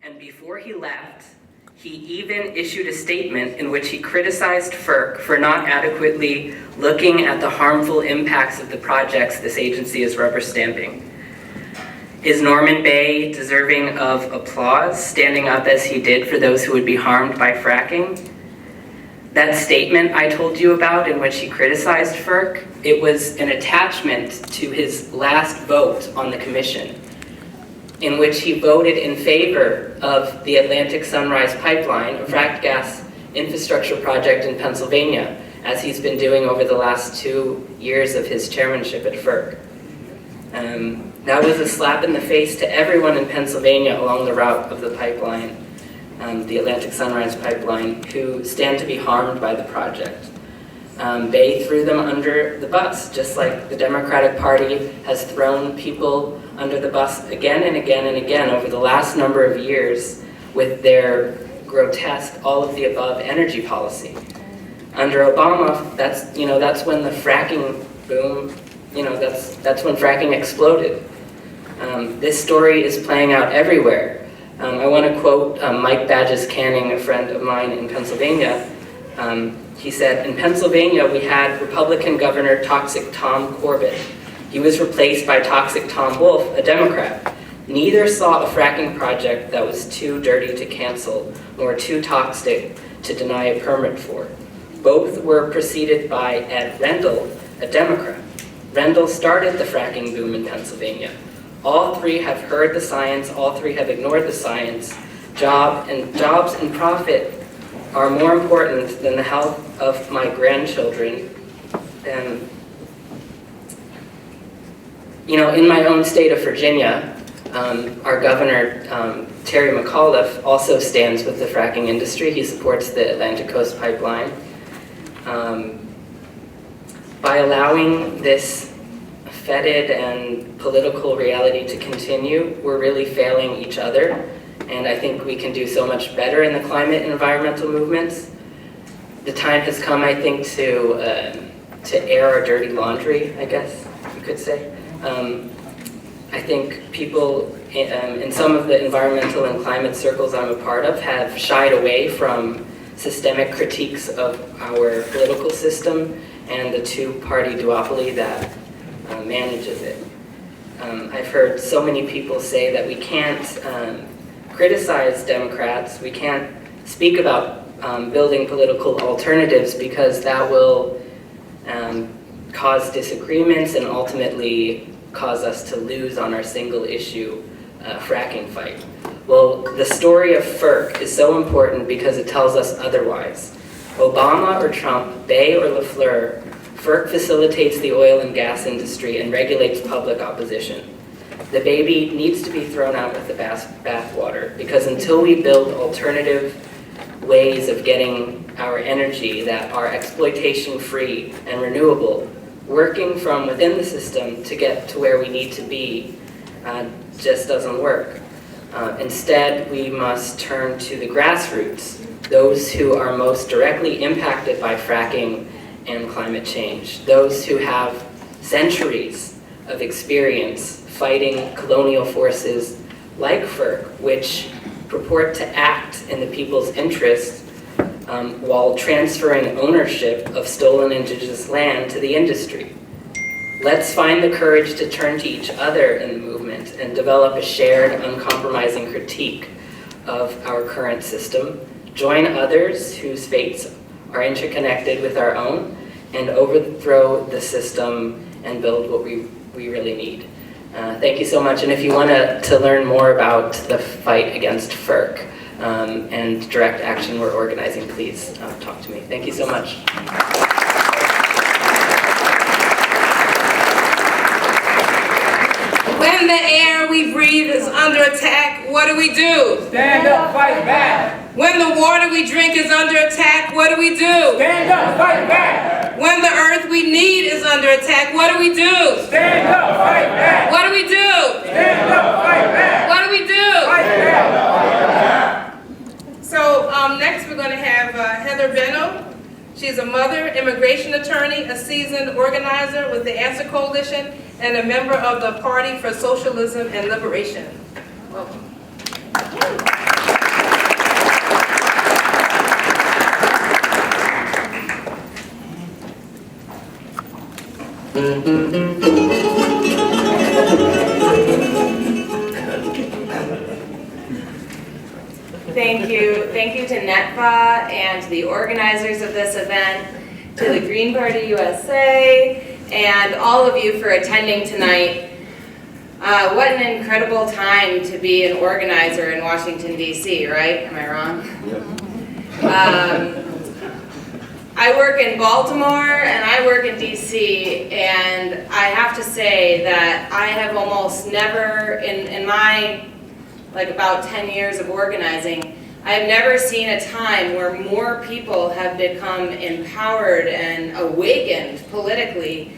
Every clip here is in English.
And before he left, he even issued a statement in which he criticized FERC for not adequately looking at the harmful impacts of the projects this agency is rubber stamping. Is Norman Bay deserving of applause, standing up as he did for those who would be harmed by fracking? That statement I told you about in which he criticized FERC, it was an attachment to his last vote on the commission, in which he voted in favor of the Atlantic Sunrise Pipeline, a fracked gas infrastructure project in Pennsylvania, as he's been doing over the last 2 years of his chairmanship at FERC. That was a slap in the face to everyone in Pennsylvania along the route of the pipeline, the Atlantic Sunrise Pipeline, who stand to be harmed by the project. Bay threw them under the bus, just like the Democratic Party has thrown people under the bus again and again and again over the last number of years with their grotesque all-of-the-above energy policy. Under Obama, that's when the fracking boom, that's when fracking exploded. This story is playing out everywhere. I want to quote Mike Badges Canning, a friend of mine in Pennsylvania. He said, "In Pennsylvania, we had Republican Governor Toxic Tom Corbett. He was replaced by Toxic Tom Wolf, a Democrat. Neither saw a fracking project that was too dirty to cancel, nor too toxic to deny a permit for. Both were preceded by Ed Rendell, a Democrat. Rendell started the fracking boom in Pennsylvania. All three have heard the science, all three have ignored the science. Jobs and profit are more important than the health of my grandchildren." And in my own state of Virginia, our governor, Terry McAuliffe, also stands with the fracking industry. He supports the Atlantic Coast Pipeline. By allowing this fetid and political reality to continue, we're really failing each other. And I think we can do so much better in the climate and environmental movements. The time has come, I think, to air our dirty laundry, I guess you could say. I think people in some of the environmental and climate circles I'm a part of have shied away from systemic critiques of our political system and the two-party duopoly that manages it. I've heard so many people say that we can't criticize Democrats, we can't speak about building political alternatives because that will cause disagreements and ultimately cause us to lose on our single issue fracking fight. Well, the story of FERC is so important because it tells us otherwise. Obama or Trump, Bay or LaFleur, FERC facilitates the oil and gas industry and regulates public opposition. The baby needs to be thrown out with the bathwater because until we build alternative ways of getting our energy that are exploitation-free and renewable, working from within the system to get to where we need to be just doesn't work. Instead, we must turn to the grassroots, those who are most directly impacted by fracking and climate change, those who have centuries of experience fighting colonial forces like FERC, which purport to act in the people's interest while transferring ownership of stolen indigenous land to the industry. Let's find the courage to turn to each other in the movement and develop a shared, uncompromising critique of our current system. Join others whose fates are interconnected with our own and overthrow the system and build what we really need. Thank you so much, and if you want to learn more about the fight against FERC and direct action we're organizing, please talk to me. Thank you so much. When the air we breathe is under attack, what do we do? Stand up, fight back. When the water we drink is under attack, what do we do? Stand up, fight back. When the earth we need is under attack, what do we do? Stand up, fight back. What do we do? Stand up, fight back. What do we do? Fight back. So next we're going to have Heather Benno. She's a mother, immigration attorney, a seasoned organizer with the Answer Coalition, and a member of the Party for Socialism and Liberation. Welcome. Thank you to NETFA and to the organizers of this event, to the Green Party USA, and all of you for attending tonight. What an incredible time to be an organizer in Washington, D.C., right? Am I wrong? I work in Baltimore and I work in D.C., and I have to say that I have almost never, in my about 10 years of organizing, I have never seen a time where more people have become empowered and awakened politically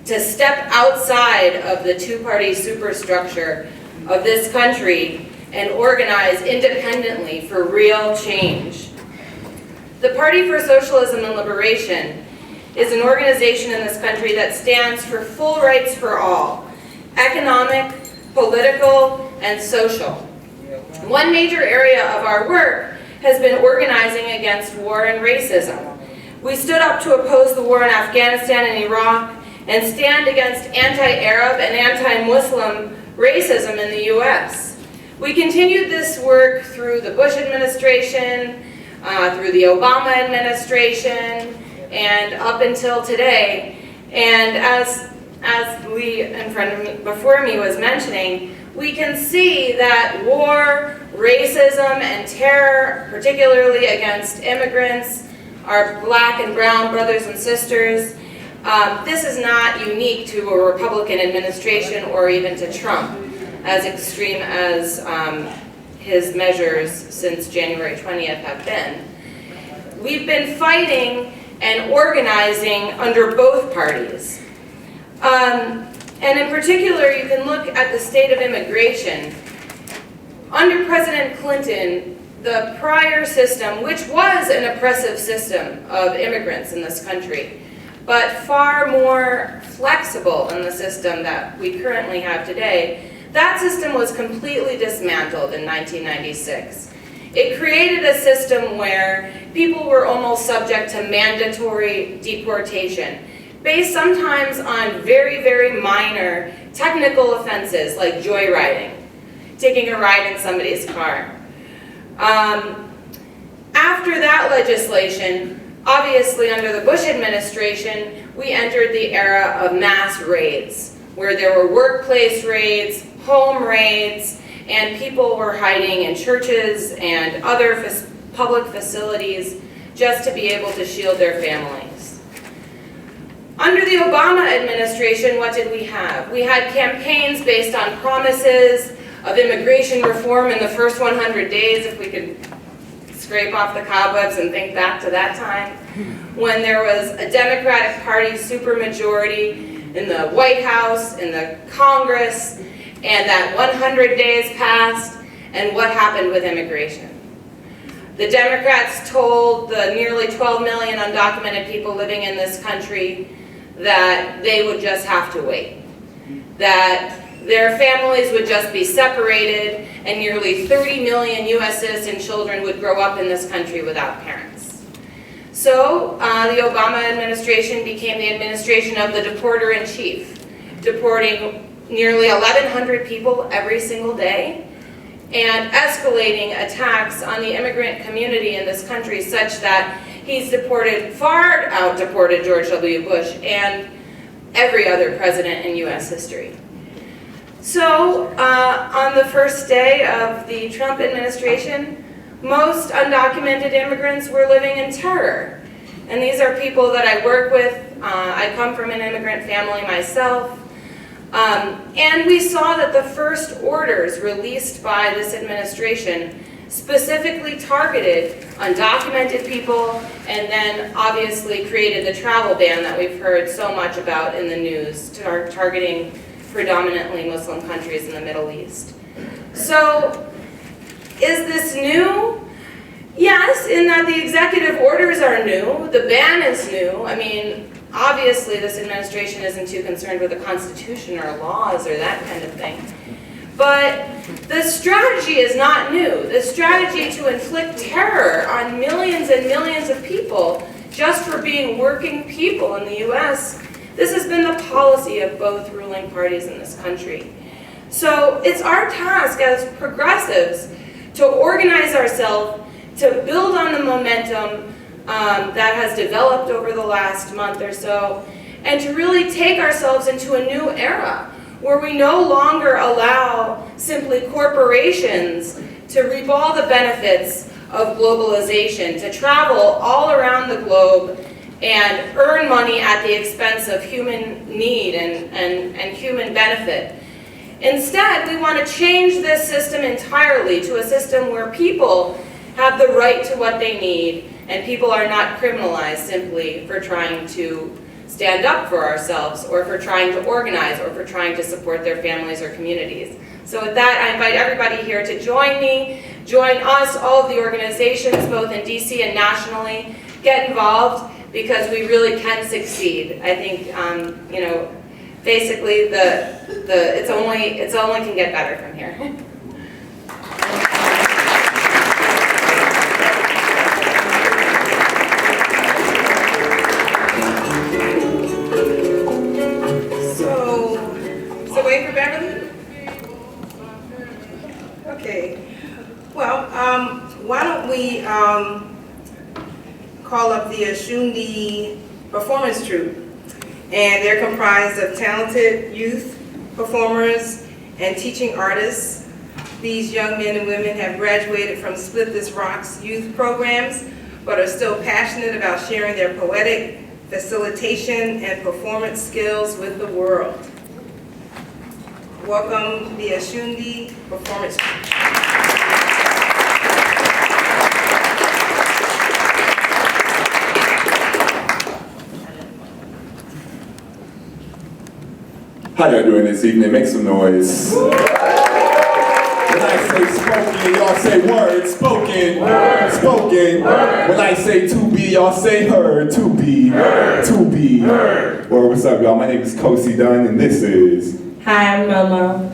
to step outside of the two-party superstructure of this country and organize independently for real change. The Party for Socialism and Liberation is an organization in this country that stands for full rights for all, economic, political, and social. One major area of our work has been organizing against war and racism. We stood up to oppose the war in Afghanistan and Iraq and stand against anti-Arab and anti-Muslim racism in the U.S. We continued this work through the Bush administration, through the Obama administration, and up until today. And as Lee in front of me, before me was mentioning, we can see that war, racism, and terror, particularly against immigrants, our black and brown brothers and sisters, this is not unique to a Republican administration or even to Trump, as extreme as his measures since January 20th have been. We've been fighting and organizing under both parties. And in particular, you can look at the state of immigration. Under President Clinton, the prior system, which was an oppressive system of immigrants in this country, but far more flexible than the system that we currently have today, that system was completely dismantled in 1996. It created a system where people were almost subject to mandatory deportation, based sometimes on very, very minor technical offenses like joyriding, taking a ride in somebody's car. After that legislation, obviously under the Bush administration, we entered the era of mass raids, where there were workplace raids, home raids, and people were hiding in churches and other public facilities just to be able to shield their families. Under the Obama administration, what did we have? We had campaigns based on promises of immigration reform in the first 100 days, if we could scrape off the cobwebs and think back to that time, when there was a Democratic Party supermajority in the White House, in the Congress, and that 100 days passed, and what happened with immigration? The Democrats told the nearly 12 million undocumented people living in this country that they would just have to wait, that their families would just be separated, and nearly 30 million U.S. citizen children would grow up in this country without parents. So the Obama administration became the administration of the deporter-in-chief, deporting nearly 1,100 people every single day, and escalating attacks on the immigrant community in this country such that he's far out-deported George W. Bush and every other president in U.S. history. So, on the first day of the Trump administration, most undocumented immigrants were living in terror. And these are people that I work with. I come from an immigrant family myself. And we saw that the first orders released by this administration specifically targeted undocumented people, and then obviously created the travel ban that we've heard so much about in the news, targeting predominantly Muslim countries in the Middle East. So, is this new? Yes, in that the executive orders are new, the ban is new. I mean, obviously this administration isn't too concerned with the Constitution or laws or that kind of thing. But the strategy is not new. The strategy to inflict terror on millions and millions of people just for being working people in the U.S. This has been the policy of both ruling parties in this country. So it's our task as progressives to organize ourselves, to build on the momentum that has developed over the last month or so, and to really take ourselves into a new era where we no longer allow simply corporations to reap all the benefits of globalization, to travel all around the globe and earn money at the expense of human need and human benefit. Instead, we want to change this system entirely to a system where people have the right to what they need, and people are not criminalized simply for trying to stand up for ourselves, or for trying to organize, or for trying to support their families or communities. So with that, I invite everybody here to join me, join us, all of the organizations, both in DC and nationally. Get involved, because we really can succeed. I think, you know, basically it's only can get better from here. So wait for Beverly? Okay. Well, why don't we call up the Ashundi Performance Troupe. And they're comprised of talented youth performers and teaching artists. These young men and women have graduated from Split This Rock's youth programs, but are still passionate about sharing their poetic, facilitation, and performance skills with the world. Welcome the Ashundi Performance Troupe. How y'all doing this evening? Make some noise. When I say spoken, y'all say word. Spoken. Word. Spoken. Word. When I say to be, y'all say heard. To be. Heard. To be. Heard. Well, what's up, y'all? My name is Kosi Dunn, and this is... Hi, I'm Momo.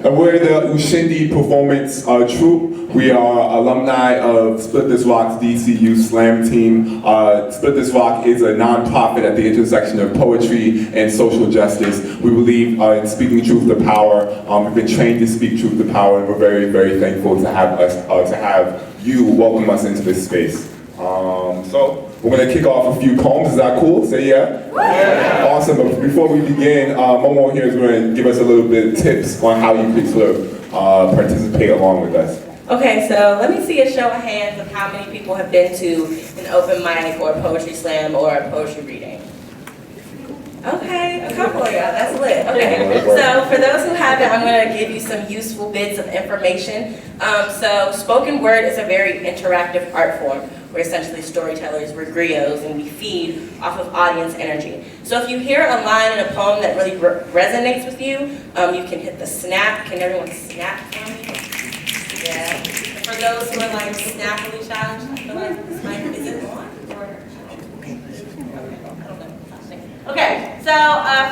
And we're the Ushindi Performance Troupe. We are alumni of Split This Rock's DC Youth Slam team. Split This Rock is a nonprofit at the intersection of poetry and social justice. We believe in speaking truth to power. We've been trained to speak truth to power, and we're very, very thankful to have you welcome us into this space. So we're going to kick off a few poems. Is that cool? Say yeah? Yeah. Awesome. But before we begin, Momo here is going to give us a little bit of tips on how you could sort of participate along with us. Okay, so let me see a show of hands of how many people have been to an open mic or a poetry slam or a poetry reading. Okay, a couple of y'all, that's lit. Okay, so for those who haven't, I'm going to give you some useful bits of information. So spoken word is a very interactive art form. We're essentially storytellers, we're griots, and we feed off of audience energy. So if you hear a line in a poem that really resonates with you, you can hit the snap. Can everyone snap for me? Yeah. For those who are like snappily challenged, I feel like this mic, is it on? Okay, so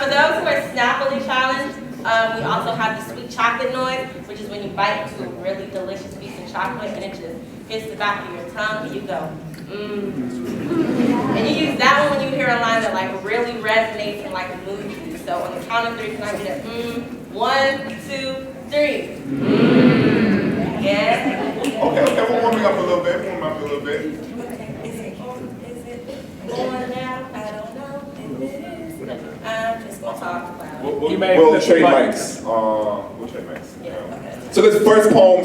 for those who are snappily challenged, we also have the sweet chocolate noise, which is when you bite into a really delicious piece of chocolate and it just hits the back of your tongue and you go, And you use that one when you hear a line that like really resonates and like moves you. So on the count of three, can I get a 1, 2, 3? Yeah. Okay, we're warming up a little bit. Is it on now? I don't know if it is. I'm just gonna talk loud. We'll trade mics. Yeah, okay. So this first poem,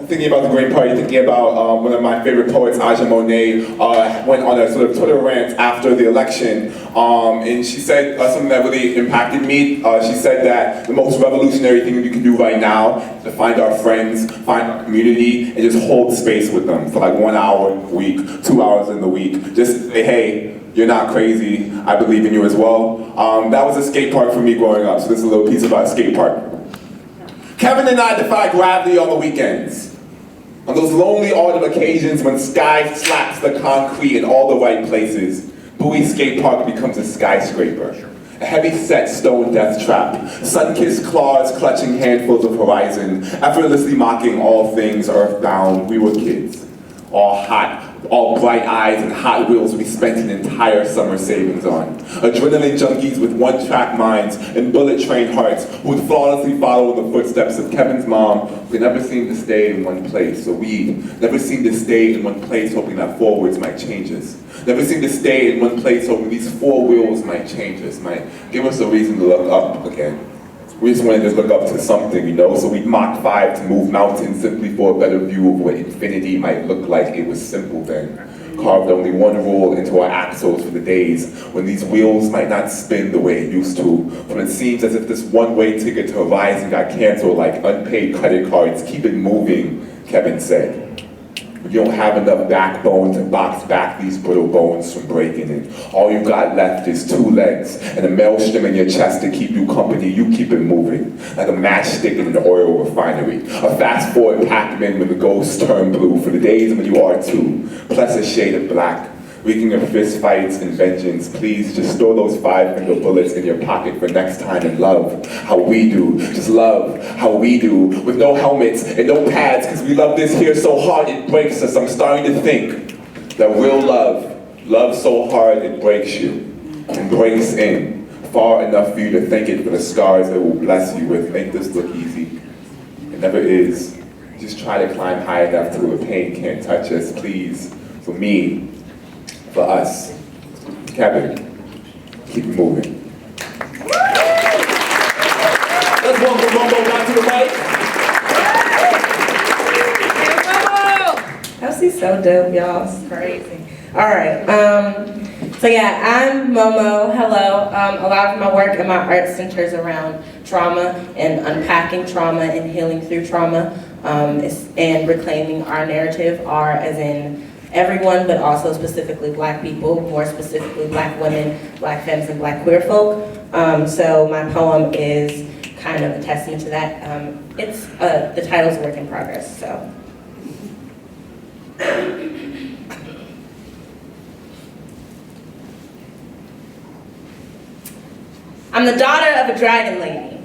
thinking about the Green Party, thinking about one of my favorite poets, Aja Monet, went on a sort of Twitter rant after the election, and she said something that really impacted me. She said that the most revolutionary thing we can do right now is to find our friends, find our community, and just hold space with them for like 1 hour a week, 2 hours in the week. Just say, hey, you're not crazy, I believe in you as well. That was a skate park for me growing up, so this is a little piece about a skate park. Kevin and I defy gravity on the weekends. On those lonely autumn occasions when sky slaps the concrete in all the right places, Bowie Skate Park becomes a skyscraper. A heavy-set stone death trap, sun-kissed claws clutching handfuls of horizon, effortlessly mocking all things earthbound. We were kids, all hot, all bright eyes and Hot Wheels we spent an entire summer savings on. Adrenaline junkies with one-track minds and bullet-trained hearts who would flawlessly follow in the footsteps of Kevin's mom, who never seemed to stay in one place. So we never seemed to stay in one place hoping that forwards might change us. Never seemed to stay in one place hoping these four wheels might change us, might give us a reason to look up again. We just wanted to look up to something, you know, so we'd Mach 5 to move mountains simply for a better view of what infinity might look like. It was simple then. Carved only one rule into our axles for the days when these wheels might not spin the way it used to. When it seems as if this one-way ticket to Horizon got canceled like unpaid credit cards. Keep it moving, Kevin said. But you don't have enough backbone to box back these brittle bones from breaking it. All you got left is 2 legs and a maelstrom in your chest to keep you company. You keep it moving, like a matchstick in an oil refinery. A fast-forward Pac-Man when the ghosts turn blue for the days when you are too, plus a shade of black. Reeking of fist fights and vengeance, please just store those 5-finger bullets in your pocket for next time and love how we do. Just love how we do, with no helmets and no pads, because we love this here so hard it breaks us. I'm starting to think that real love so hard it breaks you and breaks in, far enough for you to thank it for the scars it will bless you with. Make this look easy. It never is. Just try to climb high enough to where pain can't touch us, please. For me, for us. Kevin, keep it moving. Let's welcome Momo back to the mic. Elsie's so dope, y'all. It's crazy. All right. So yeah, I'm Momo. Hello. A lot of my work in my art centers around trauma and unpacking trauma and healing through trauma, and reclaiming our narrative. R as in everyone, but also specifically Black people, more specifically Black women, Black femmes, and Black queer folk. So my poem is kind of a testament to that. It's the title's Work in Progress. So. I'm the daughter of a dragon lady,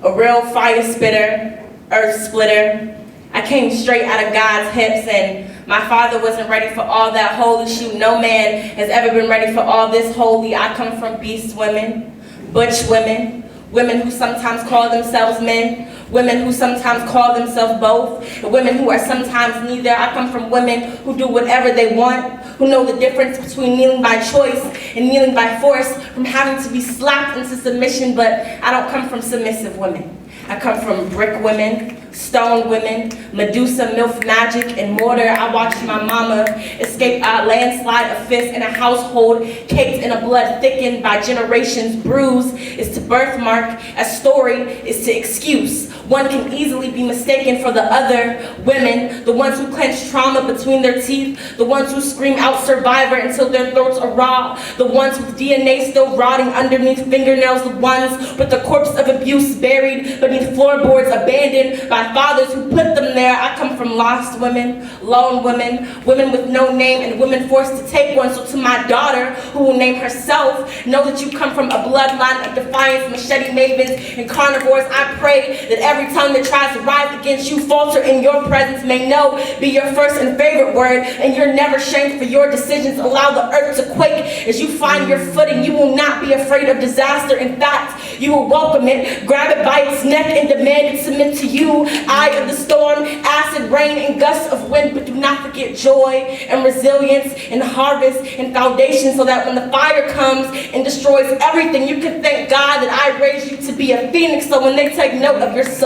a real fire spitter, earth splitter. I came straight out of God's hips, and my father wasn't ready for all that holy shoot. No man has ever been ready for all this holy. I come from beast women, butch women, women who sometimes call themselves men, women who sometimes call themselves both, and women who are sometimes neither. I come from women who do whatever they want, who know the difference between kneeling by choice and kneeling by force, from having to be slapped into submission. But I don't come from submissive women. I come from brick women, stone women, Medusa, MILF magic, and mortar. I watched my mama escape a landslide of fists in a household caked in a blood thickened by generations. Bruise is to birthmark, a story is to excuse. One can easily be mistaken for the other women, the ones who clench trauma between their teeth, the ones who scream out survivor until their throats are raw, the ones with DNA still rotting underneath fingernails, the ones with the corpse of abuse buried beneath floorboards, abandoned by fathers who put them there. I come from lost women, lone women, women with no name, and women forced to take one. So to my daughter, who will name herself, know that you come from a bloodline of defiance, machete mavens, and carnivores. I pray that every tongue that tries to rise against you falter in your presence. May no be your first and favorite word, and you're never shamed for your decisions. Allow the earth to quake as you find your footing. You will not be afraid of disaster. In fact, you will welcome it, grab it by its neck, and demand it submit to you. Eye of the storm, acid rain, and gusts of wind, but do not forget joy and resilience and harvest and foundation, so that when the fire comes and destroys everything, you can thank God that I raised you to be a phoenix. So when they take note of your soot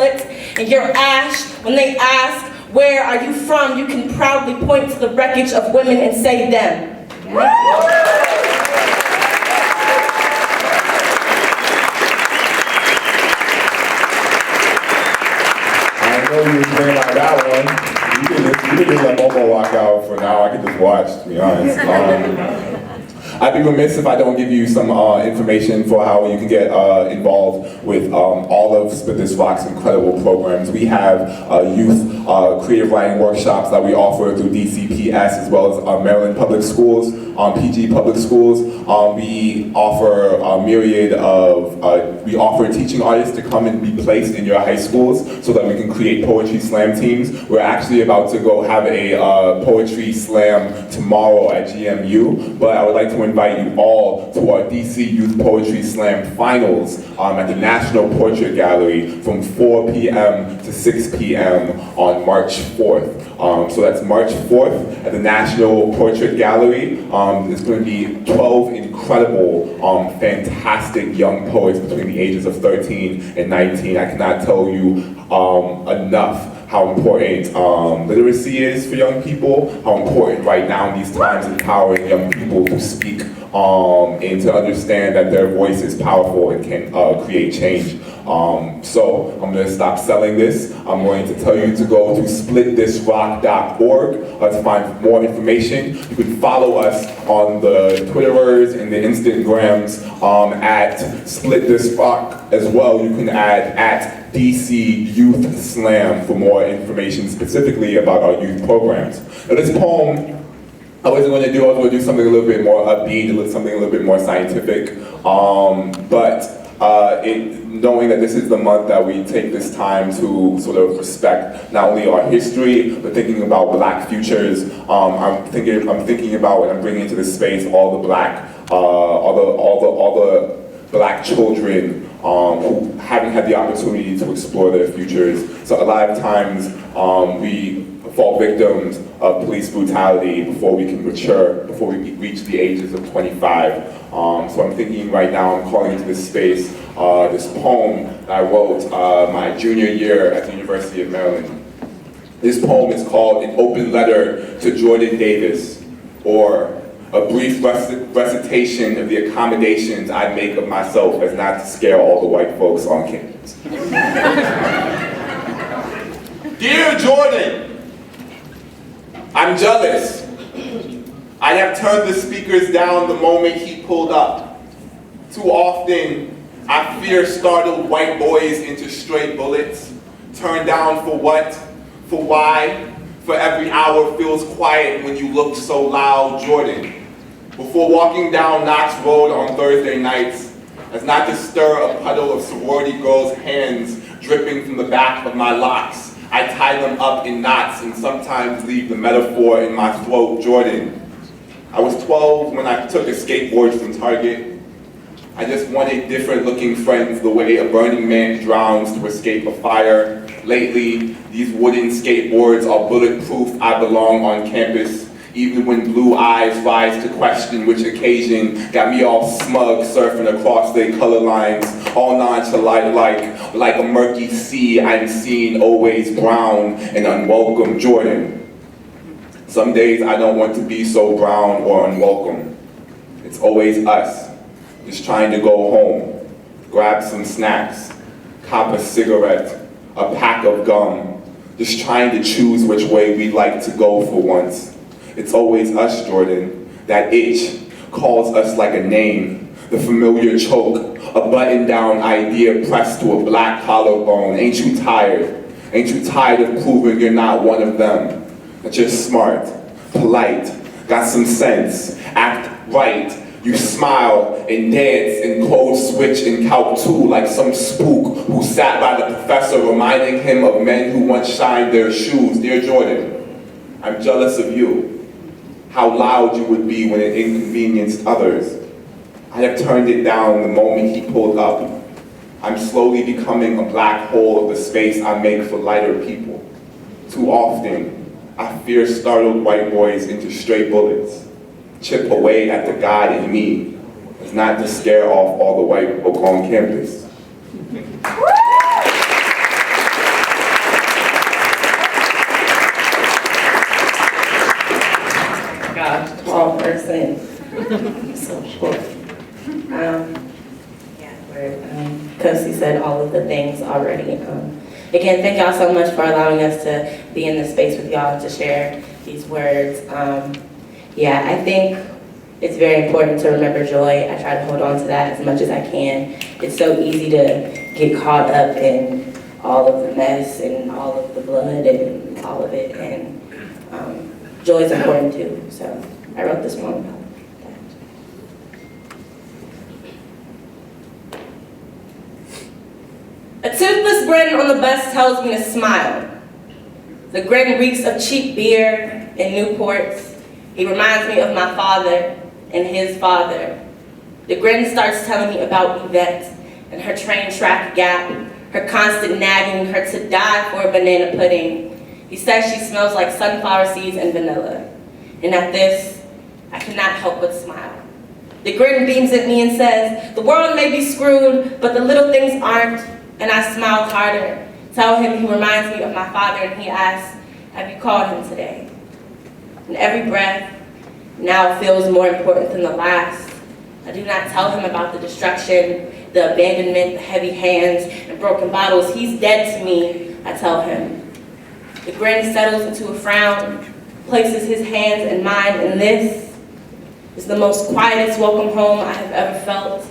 and your ash, when they ask, where are you from, you can proudly point to the wreckage of women and say them. I know you was playing like that one. You can just let Momo walk out for now. I can just watch, to be honest. I'd be remiss if I don't give you some information for how you can get involved with all of Split This Rock's incredible programs. We have youth creative writing workshops that we offer through DCPS as well as Maryland Public Schools, PG Public Schools. We offer a myriad of, we offer teaching artists to come and be placed in your high schools so that we can create poetry slam teams. We're actually about to go have a poetry slam tomorrow at GMU, but I would like to invite you all to our DC Youth Poetry Slam Finals at the National Portrait Gallery from 4 p.m. to 6 p.m. on March 4th. So that's March 4th at the National Portrait Gallery. There's going to be 12 incredible, fantastic young poets between the ages of 13 and 19. I cannot tell you enough how important literacy is for young people, how important right now in these times empowering young people to speak and to understand that their voice is powerful and can create change. So I'm going to stop selling this. I'm going to tell you to go to splitthisrock.org to find more information. You can follow us on the Twitterers and the Instagrams at splitthisrock as well. You can add at DC Youth Slam for more information specifically about our youth programs. Now this poem, I was going to do something a little bit more upbeat, something a little bit more scientific, knowing that this is the month that we take this time to sort of respect not only our history, but thinking about Black futures. I'm thinking about, and I'm bringing into this space all the Black children who haven't had the opportunity to explore their futures. So a lot of times we fall victims of police brutality before we can mature, before we reach the ages of 25. So I'm thinking right now, I'm calling into this space this poem that I wrote my junior year at the University of Maryland. This poem is called An Open Letter to Jordan Davis, or a brief recitation of the accommodations I make of myself as not to scare all the white folks on campus. Dear Jordan, I'm jealous. I have turned the speakers down the moment he pulled up. Too often, I fear startled white boys into stray bullets. Turned down for what? For why? For every hour feels quiet when you look so loud, Jordan. Before walking down Knox Road on Thursday nights, as not to stir a puddle of sorority girls' hands dripping from the back of my locks, I tie them up in knots and sometimes leave the metaphor in my throat, Jordan. I was 12 when I took a skateboard from Target. I just wanted different looking friends the way a burning man drowns to escape a fire. Lately, these wooden skateboards are bulletproof. I belong on campus. Even when blue eyes rise to question which occasion got me all smug surfing across their color lines, all nonchalant like a murky sea I'm seen always brown and unwelcome, Jordan. Some days I don't want to be so brown or unwelcome. It's always us, just trying to go home, grab some snacks, cop a cigarette, a pack of gum, just trying to choose which way we'd like to go for once. It's always us, Jordan. That itch calls us like a name, the familiar choke, a button-down idea pressed to a black collarbone. Ain't you tired? Ain't you tired of proving you're not one of them? That you're smart, polite, got some sense, act right. You smile and dance and code switch and Calc 2 like some spook who sat by the professor reminding him of men who once shined their shoes. Dear Jordan, I'm jealous of you. How loud you would be when it inconvenienced others. I have turned it down the moment he pulled up. I'm slowly becoming a black hole of the space I make for lighter people. Too often, I fear startled white boys into stray bullets. Chip away at the God in me. It's not to scare off all the white folk on campus. God, tall person. So short. Kosi said all of the things already. Again, thank y'all so much for allowing us to be in this space with y'all to share these words. Yeah, I think it's very important to remember joy. I try to hold on to that as much as I can. It's so easy to get caught up in all of the mess and all of the blood and all of it, and joy is important too. So I wrote this poem about that. A toothless grin on the bus tells me to smile. The grin reeks of cheap beer and Newports. He reminds me of my father and his father. The grin starts telling me about Yvette and her train track gap, her constant nagging her to die for a banana pudding. He says she smells like sunflower seeds and vanilla. And at this, I cannot help but smile. The grin beams at me and says, the world may be screwed, but the little things aren't. And I smile harder. Tell him he reminds me of my father, and he asks, have you called him today? And every breath now feels more important than the last. I do not tell him about the destruction, the abandonment, the heavy hands, and broken bottles. He's dead to me, I tell him. The grin settles into a frown, places his hands in mine, and this is the most quietest welcome home I have ever felt.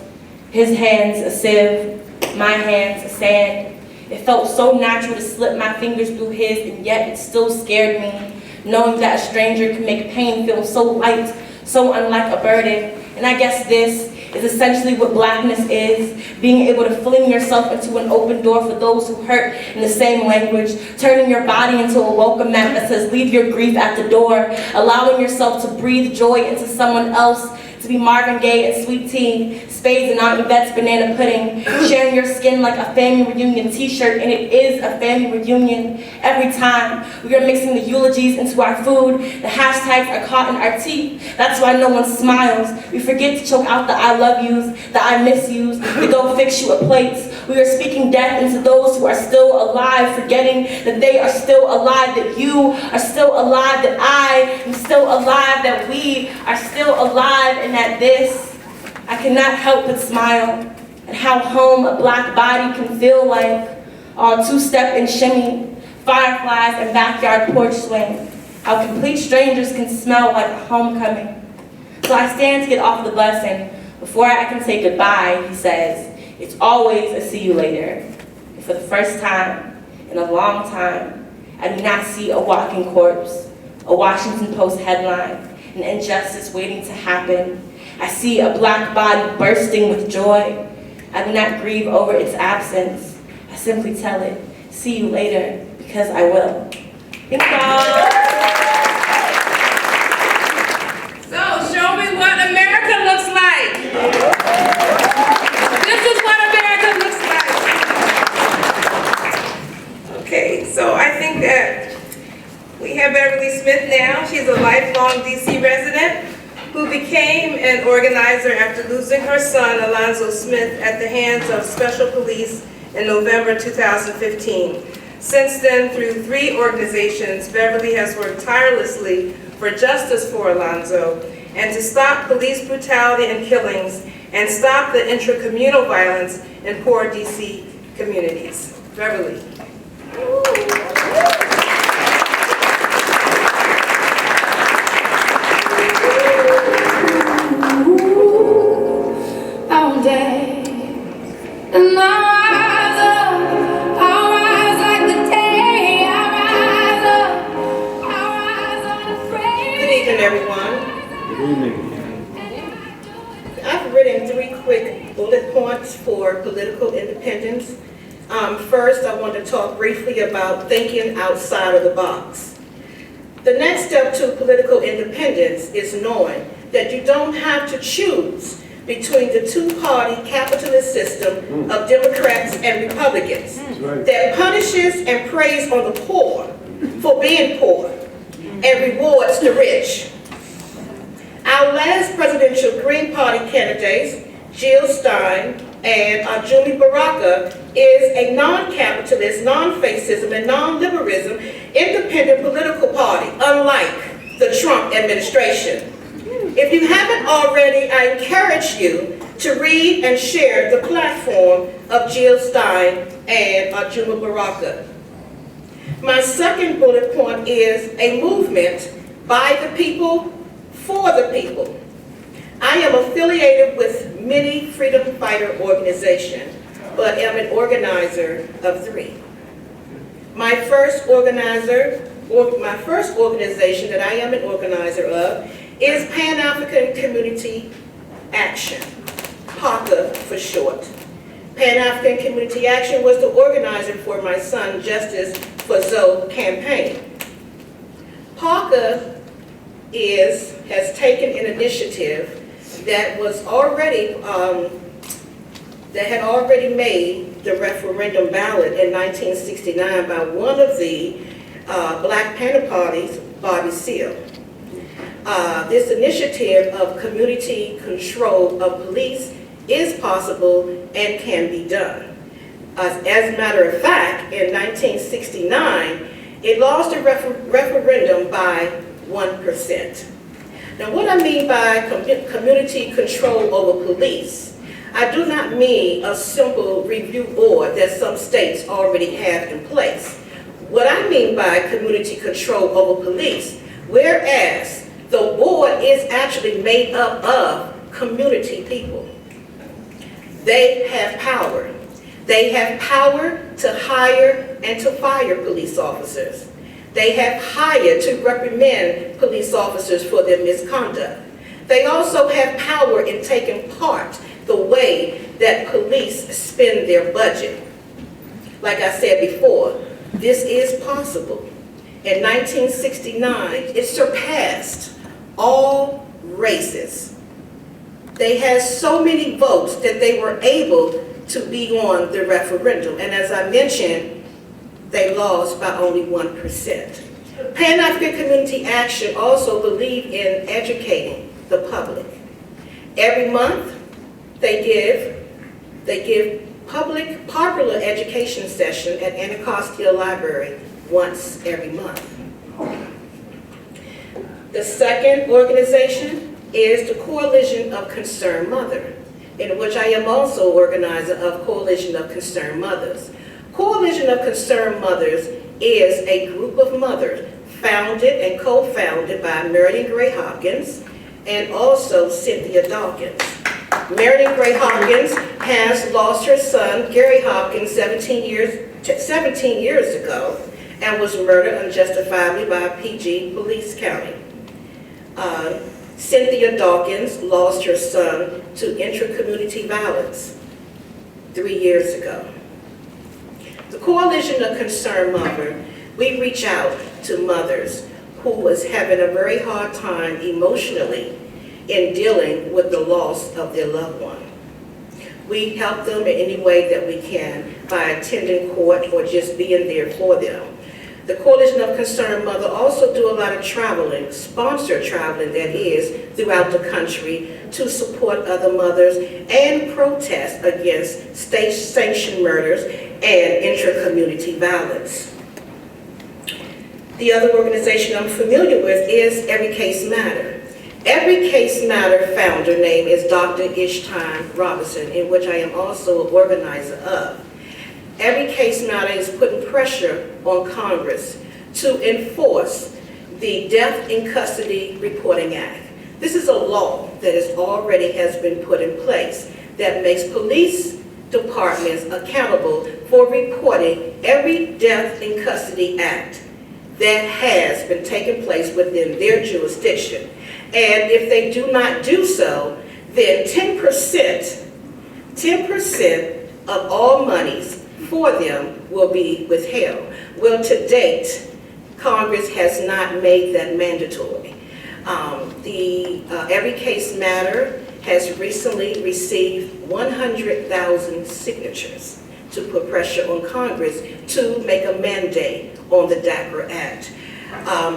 His hands a sieve, my hands a sand. It felt so natural to slip my fingers through his, and yet it still scared me, knowing that a stranger can make pain feel so light, so unlike a burden. And I guess this is essentially what blackness is, being able to fling yourself into an open door for those who hurt in the same language, turning your body into a welcome mat that says leave your grief at the door, allowing yourself to breathe joy into someone else, to be Marvin Gaye and Sweet Tea, Spades and Aunt Yvette's banana pudding, sharing your skin like a family reunion t-shirt, and it is a family reunion every time. We are mixing the eulogies into our food, the hashtags are caught in our teeth, that's why no one smiles. We forget to choke out the I love yous, the I miss yous, the go fix you a plate. We are speaking death into those who are still alive, forgetting that they are still alive, that you are still alive, that I am still alive, that we are still alive, and that this, I cannot help but smile at how home a black body can feel like, all two-step and shimmy, fireflies and backyard porch swing, how complete strangers can smell like a homecoming. So I stand to get off the bus, and before I can say goodbye, he says, it's always a see you later. And for the first time in a long time, I do not see a walking corpse, a Washington Post headline, an injustice waiting to happen. I see a black body bursting with joy. I do not grieve over its absence. I simply tell it, see you later, because I will. Thank y'all. So, show me what America looks like. This is what America looks like. Okay, so I think that we have Beverly Smith now. She's a lifelong DC resident who became an organizer after losing her son, Alonzo Smith, at the hands of special police in November 2015. Since then, through 3 organizations, Beverly has worked tirelessly for justice for Alonzo and to stop police brutality and killings and stop the intracommunal violence in poor DC communities. Beverly. All day, and I rise like the day. I rise unafraid. Good evening, everyone. Good evening. I've written 3 quick bullet points for political independence. First, I want to talk briefly about thinking outside of the box. The next step to political independence is knowing that you don't have to choose between the 2-party capitalist system of Democrats and Republicans that punishes and preys on the poor for being poor and rewards the rich. Our last presidential Green Party candidates, Jill Stein and Jumi Baraka, is a non-capitalist, non-fascism, and non-liberalism independent political party, unlike the Trump administration. If you haven't already, I encourage you to read and share the platform of Jill Stein and Jumi Baraka. My second bullet point is a movement by the people, for the people. I am affiliated with many freedom fighter organizations, but am an organizer of 3. My first organization that I am an organizer of is Pan-African Community Action, PACA for short. Pan-African Community Action was the organizer for my son Justice for Zoe campaign. PACA has taken an initiative that was already that had already made the referendum ballot in 1969 by one of the Black Panther Party's Bobby Seale. This initiative of community control of police is possible and can be done. As a matter of fact, in 1969, it lost a referendum by 1%. Now, what I mean by community control over police, I do not mean a simple review board that some states already have in place. What I mean by community control over police, whereas the board is actually made up of community people. They have power. They have power to hire and to fire police officers. They have hired to reprimand police officers for their misconduct. They also have power in taking part the way that police spend their budget. Like I said before, this is possible. In 1969, it surpassed all races. They had so many votes that they were able to be on the referendum. And as I mentioned, they lost by only 1%. Pan-African Community Action also believe in educating the public. Every month, they give public popular education session at Anacostia Library once every month. The second organization is the Coalition of Concerned Mothers, in which I am also organizer of Coalition of Concerned Mothers. Coalition of Concerned Mothers is a group of mothers founded and co-founded by Marion Gray Hopkins and also Cynthia Dawkins. Marion Gray Hopkins has lost her son, Gary Hopkins, 17 years ago, and was murdered unjustifiably by PG Police County. Cynthia Dawkins lost her son to intra-community violence 3 years ago. The Coalition of Concerned Mothers, we reach out to mothers who was having a very hard time emotionally in dealing with the loss of their loved one. We help them in any way that we can by attending court or just being there for them. The Coalition of Concerned Mothers also do a lot of traveling, sponsored traveling that is, throughout the country to support other mothers and protest against state-sanctioned murders and intra-community violence. The other organization I'm familiar with is Every Case Matter. Every Case Matter founder name is Dr. Ishtan Robinson, in which I am also an organizer of. Every Case Matter is putting pressure on Congress to enforce the Death in Custody Reporting Act. This is a law that already has been put in place that makes police departments accountable for reporting every death in custody act that has been taking place within their jurisdiction. And if they do not do so, then 10% of all monies for them will be withheld. Well, to date, Congress has not made that mandatory. Every Case Matter has recently received 100,000 signatures to put pressure on Congress to make a mandate on the DACRA Act.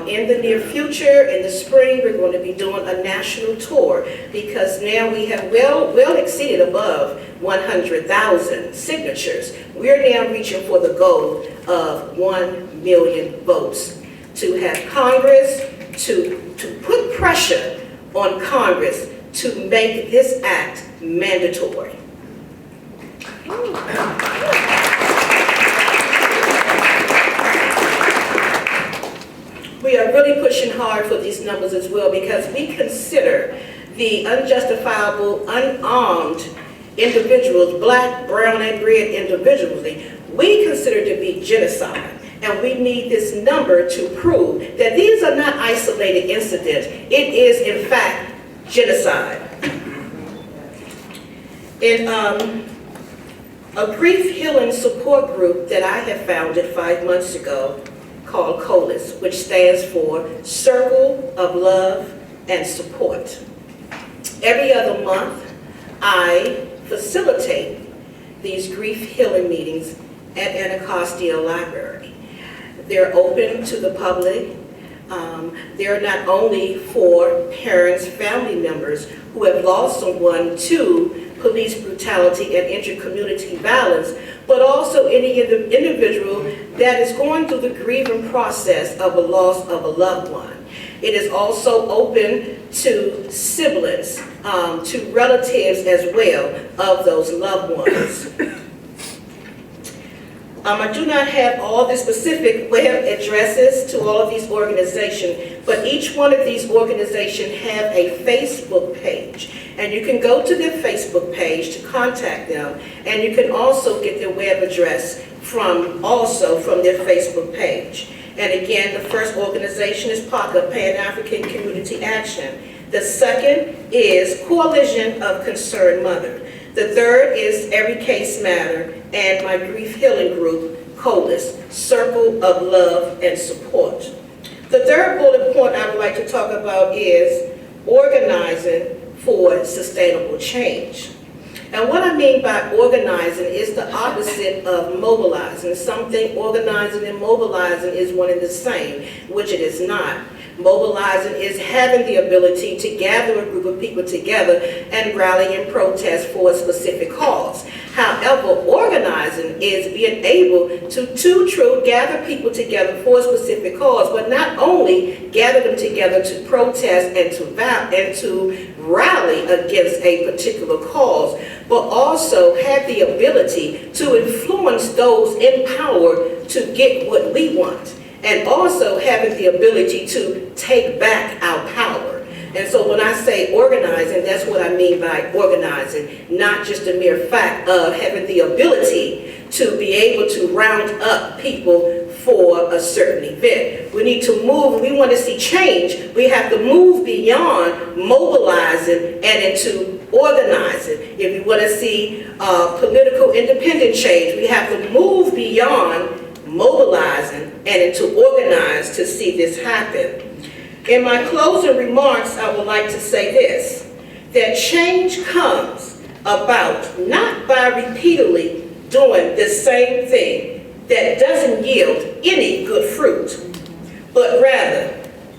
In the near future, in the spring, we're going to be doing a national tour because now we have well exceeded above 100,000 signatures. We're now reaching for the goal of 1 million votes to have Congress, to put pressure on Congress to make this act mandatory. We are really pushing hard for these numbers as well because we consider the unjustifiable, unarmed individuals, black, brown, and red individually, we consider to be genocide. And we need this number to prove that these are not isolated incidents. It is, in fact, genocide. In a grief healing support group that I have founded 5 months ago called COLUS, which stands for Circle of Love and Support. Every other month, I facilitate these grief healing meetings at Anacostia Library. They're open to the public. They're not only for parents, family members who have lost someone to police brutality and inter-community violence, but also any individual that is going through the grieving process of a loss of a loved one. It is also open to siblings, to relatives as well of those loved ones. I do not have all the specific web addresses to all of these organizations, but each one of these organizations have a Facebook page. And you can go to their Facebook page to contact them, and you can also get their web address from their Facebook page. And again, the first organization is PACA, Pan-African Community Action. The second is Coalition of Concerned Mother. The third is Every Case Matter, and my grief healing group, COLUS, Circle of Love and Support. The third bullet point I would like to talk about is organizing for sustainable change. And what I mean by organizing is the opposite of mobilizing. Some think organizing and mobilizing is one and the same, which it is not. Mobilizing is having the ability to gather a group of people together and rally and protest for a specific cause. However, organizing is being able to gather people together for a specific cause, but not only gather them together to protest and to rally against a particular cause, but also have the ability to influence those in power to get what we want, and also having the ability to take back our power. And so when I say organizing, that's what I mean by organizing, not just a mere fact of having the ability to be able to round up people for a certain event. We need to move. We want to see change. We have to move beyond mobilizing and into organizing. If we want to see political independent change, we have to move beyond mobilizing and into organize to see this happen. In my closing remarks, I would like to say this, that change comes about not by repeatedly doing the same thing that doesn't yield any good fruit, but rather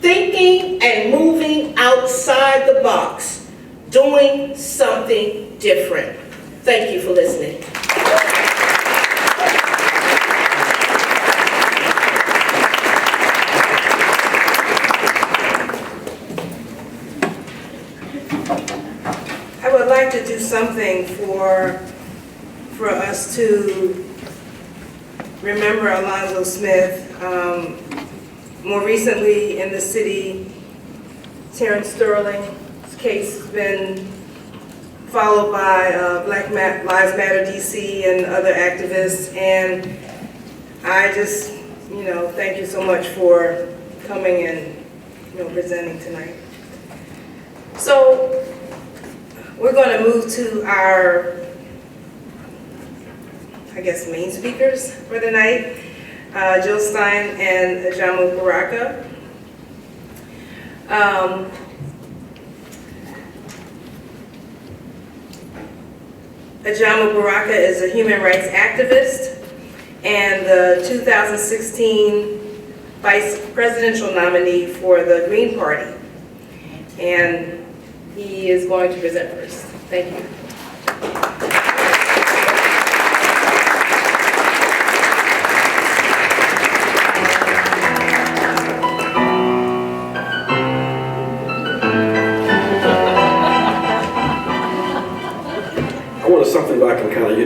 thinking and moving outside the box, doing something different. Thank you for listening. I would like to do something for us to remember Alonzo Smith. More recently in the city, Terrence Sterling's case has been followed by Black Lives Matter DC and other activists, and I just, thank you so much for coming and, presenting tonight. So, we're going to move to our, main speakers for the night, Jill Stein and Ajamu Baraka. Ajamu Baraka is a human rights activist and the 2016 vice presidential nominee for the Green Party. And he is going to present first. Thank you. I wanted something that I can kind of,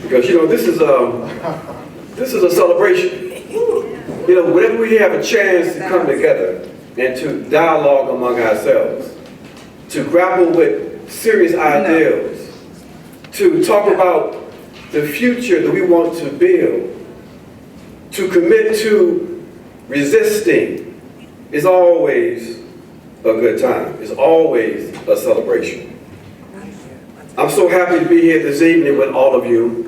because this is a celebration. Whenever we have a chance to come together and to dialogue among ourselves, to grapple with serious ideals, to talk about the future that we want to build, to commit to resisting is always a good time. It's always a celebration. I'm so happy to be here this evening with all of you.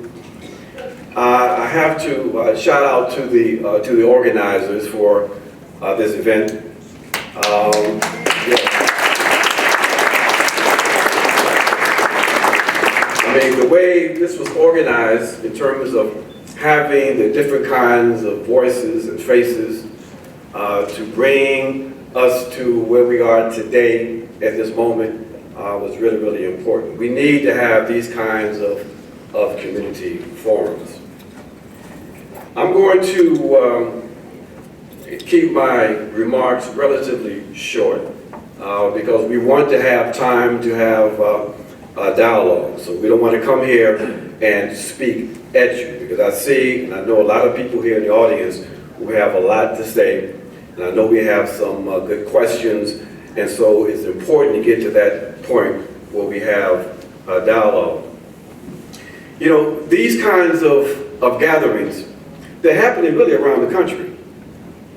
I have to shout out to the organizers for this event. I mean, the way this was organized in terms of having the different kinds of voices and faces to bring us to where we are today at this moment was really, really important. We need to have these kinds of community forums. I'm going to keep my remarks relatively short because we want to have time to have a dialogue. So we don't want to come here and speak at you, because I see and I know a lot of people here in the audience who have a lot to say, and I know we have some good questions, and so it's important to get to that point where we have a dialogue. You know, these kinds of gatherings, they're happening really around the country.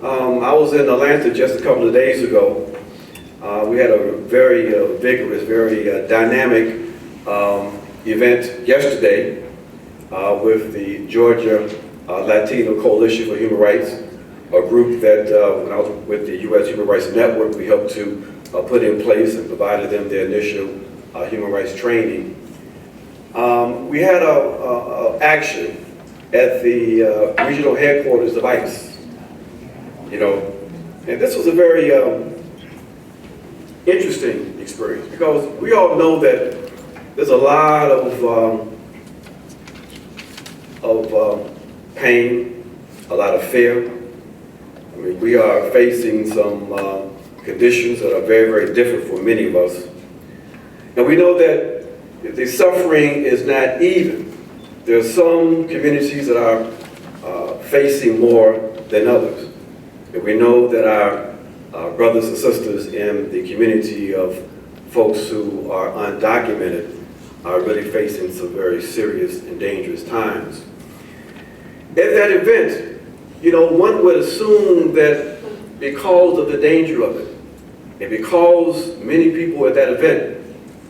I was in Atlanta just a couple of days ago. We had a very vigorous, very dynamic event yesterday with the Georgia Latino Coalition for Human Rights, a group that when I was with the U.S. Human Rights Network, we helped to put in place and provided them their initial human rights training. We had a action at the regional headquarters of ICE, you know, and this was a very interesting experience because we all know that there's a lot of pain, a lot of fear. I mean, we are facing some conditions that are very, very different for many of us. And we know that the suffering is not even. There are some communities that are facing more than others. And we know that our brothers and sisters in the community of folks who are undocumented are really facing some very serious and dangerous times. At that event, you know, one would assume that because of the danger of it, and because many people at that event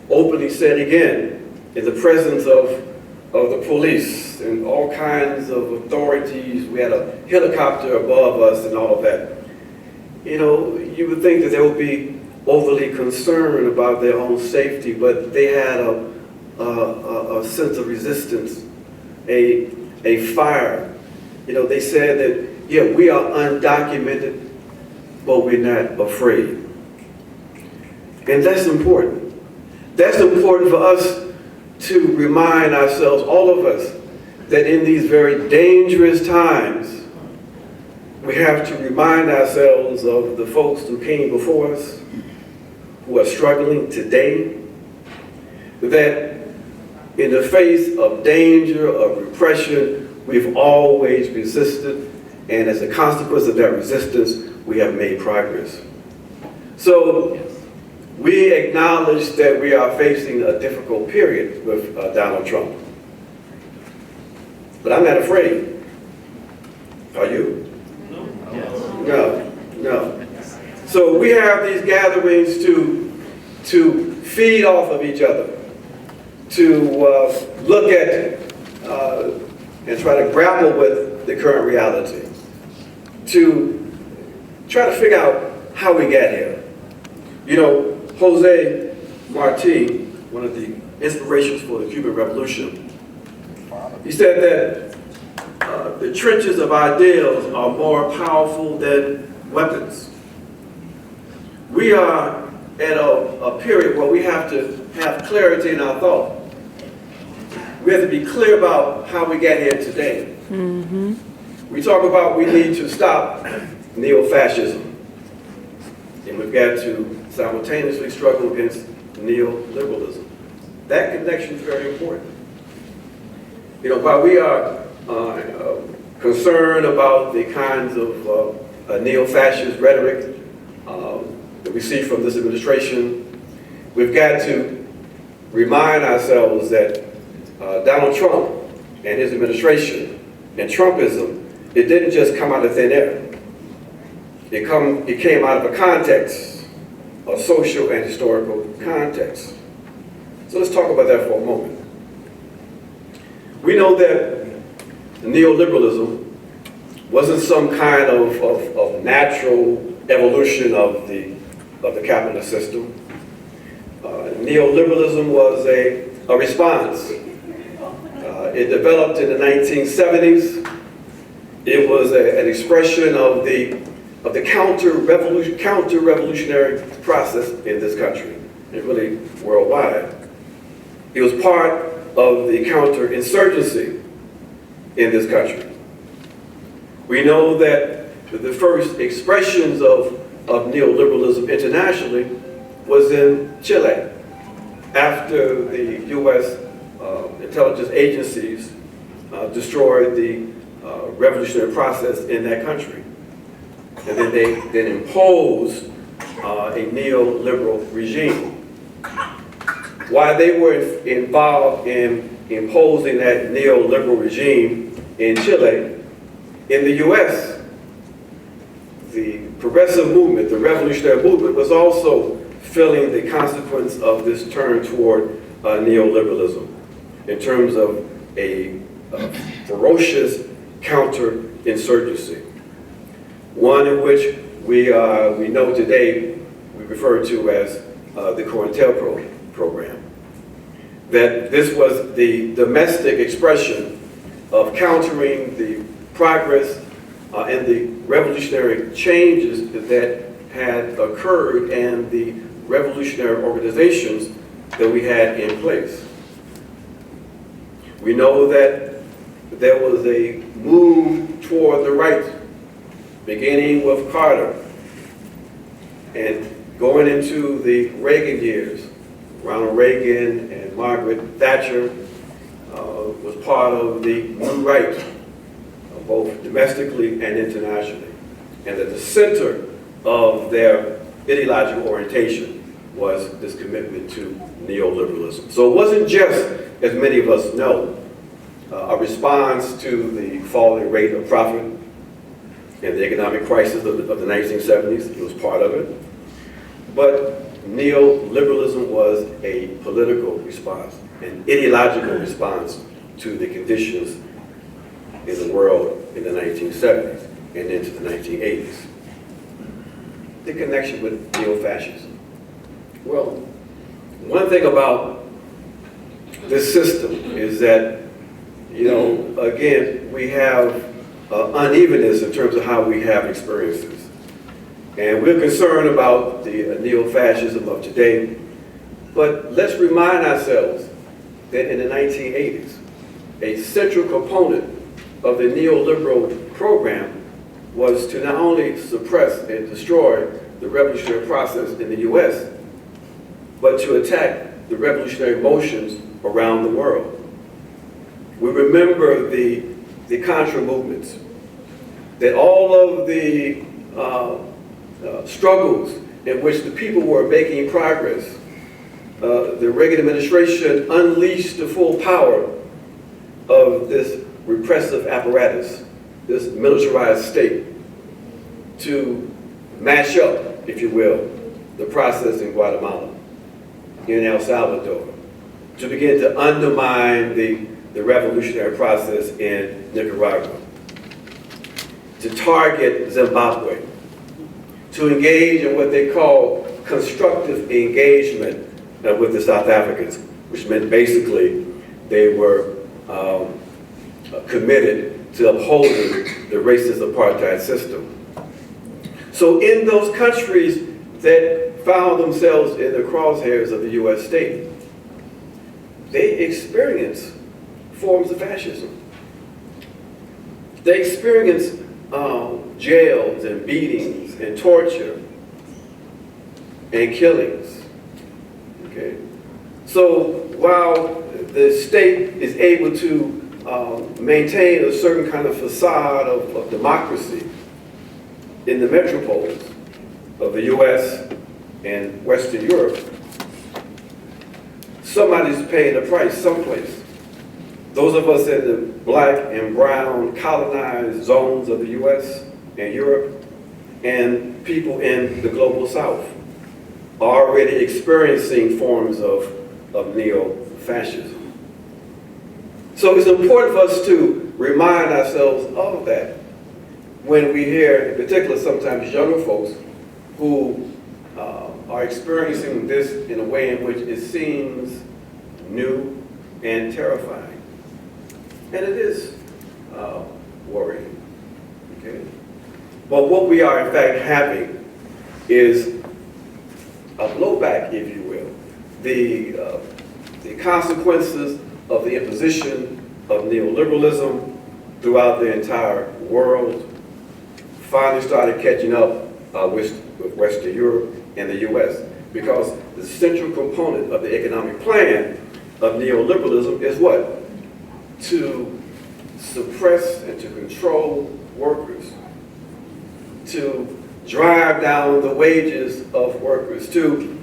openly said again, in the presence of the police and all kinds of authorities, we had a helicopter above us and all of that, you know, you would think that they would be overly concerned about their own safety, but they had a sense of resistance, a fire. You know, they said that, yeah, we are undocumented, but we're not afraid. And that's important. That's important for us to remind ourselves, all of us, that in these very dangerous times, we have to remind ourselves of the folks who came before us, who are struggling today, that in the face of danger, of repression, we've always resisted, and as a consequence of that resistance, we have made progress. So we acknowledge that we are facing a difficult period with Donald Trump. But I'm not afraid. Are you? No. So we have these gatherings to feed off of each other, to look at and try to grapple with the current reality, to try to figure out how we got here. You know, Jose Marti, one of the inspirations for the Cuban Revolution, he said that the trenches of ideals are more powerful than weapons. We are at a period where we have to have clarity in our thought. We have to be clear about how we got here today. Mm-hmm. We talk about we need to stop neo-fascism. And we've got to simultaneously struggle against neoliberalism. That connection is very important. You know, while we are concerned about the kinds of neo-fascist rhetoric that we see from this administration, we've got to remind ourselves that Donald Trump and his administration and Trumpism, it didn't just come out of thin air. It came out of a context, a social and historical context. So let's talk about that for a moment. We know that neoliberalism wasn't some kind of natural evolution of the capitalist system. Neoliberalism was a response. It developed in the 1970s. It was an expression of the counter-revolutionary process in this country, and really worldwide. It was part of the counterinsurgency in this country. We know that the first expressions of neoliberalism internationally was in Chile, after the U.S. Intelligence agencies destroyed the revolutionary process in that country. And then they imposed a neoliberal regime. While they were involved in imposing that neoliberal regime in Chile, in the U.S., the progressive movement, the revolutionary movement, was also feeling the consequence of this turn toward neoliberalism in terms of a ferocious counterinsurgency. One in which we know today we refer to as the COINTELPRO program. That this was the domestic expression of countering the progress and the revolutionary changes that had occurred and the revolutionary organizations that we had in place. We know that there was a move toward the right, beginning with Carter and going into the Reagan years. Ronald Reagan and Margaret Thatcher was part of the new right, both domestically and internationally. And at the center of their ideological orientation was this commitment to neoliberalism. So it wasn't just, as many of us know, a response to the falling rate of profit and the economic crisis of the 1970s. It was part of it. But neoliberalism was a political response, an ideological response to the conditions in the world in the 1970s and into the 1980s. The connection with neo-fascism. Well, one thing about this system is that, again, we have unevenness in terms of how we have experiences. And we're concerned about the neo-fascism of today, but let's remind ourselves that in the 1980s, a central component of the neoliberal program was to not only suppress and destroy the revolutionary process in the U.S., but to attack the revolutionary motions around the world. We remember the Contra movements, that all of the struggles in which the people were making progress, the Reagan administration unleashed the full power of this repressive apparatus, this militarized state, to mash up, if you will, the process in Guatemala, in El Salvador, to begin to undermine the revolutionary process in Nicaragua, to target Zimbabwe, to engage in what they call constructive engagement with the South Africans, which meant basically they were committed to upholding the racist apartheid system. So in those countries that found themselves in the crosshairs of the U.S. state, they experienced forms of fascism. They experienced jails and beatings and torture and killings. Okay? So while the state is able to maintain a certain kind of facade of democracy in the metropoles, of the US and Western Europe, somebody's paying the price someplace. Those of us in the black and brown colonized zones of the US and Europe, and people in the global South are already experiencing forms of neo-fascism. So it's important for us to remind ourselves of that when we hear, in particular, sometimes younger folks who are experiencing this in a way in which it seems new and terrifying. And it is worrying, okay? But what we are in fact having is a blowback, if you will. The consequences of the imposition of neoliberalism throughout the entire world finally started catching up with Western Europe and the US, because the central component of the economic plan of neoliberalism is what? To suppress and to control workers, to drive down the wages of workers, to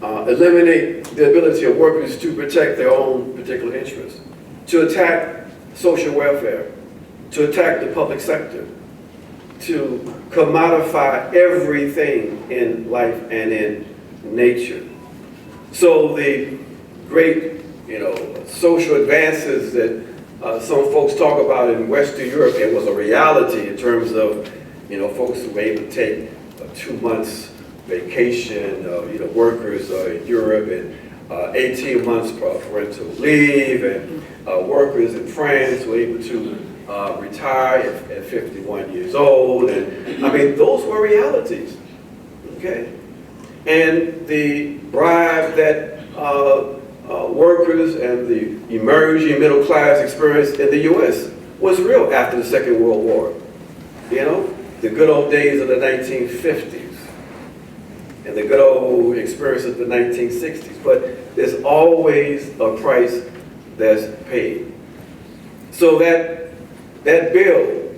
eliminate the ability of workers to protect their own particular interests, to attack social welfare, to attack the public sector, to commodify everything in life and in nature. So the great, social advances that some folks talk about in Western Europe, it was a reality in terms of, folks who were able to take 2 months vacation, workers in Europe, and 18 months parental leave, and workers in France were able to retire at 51 years old. And I mean, those were realities, okay? And the bribe that workers and the emerging middle class experienced in the US was real after the Second World War. The good old days of the 1950s and the good old experience of the 1960s. But there's always a price that's paid. So that bill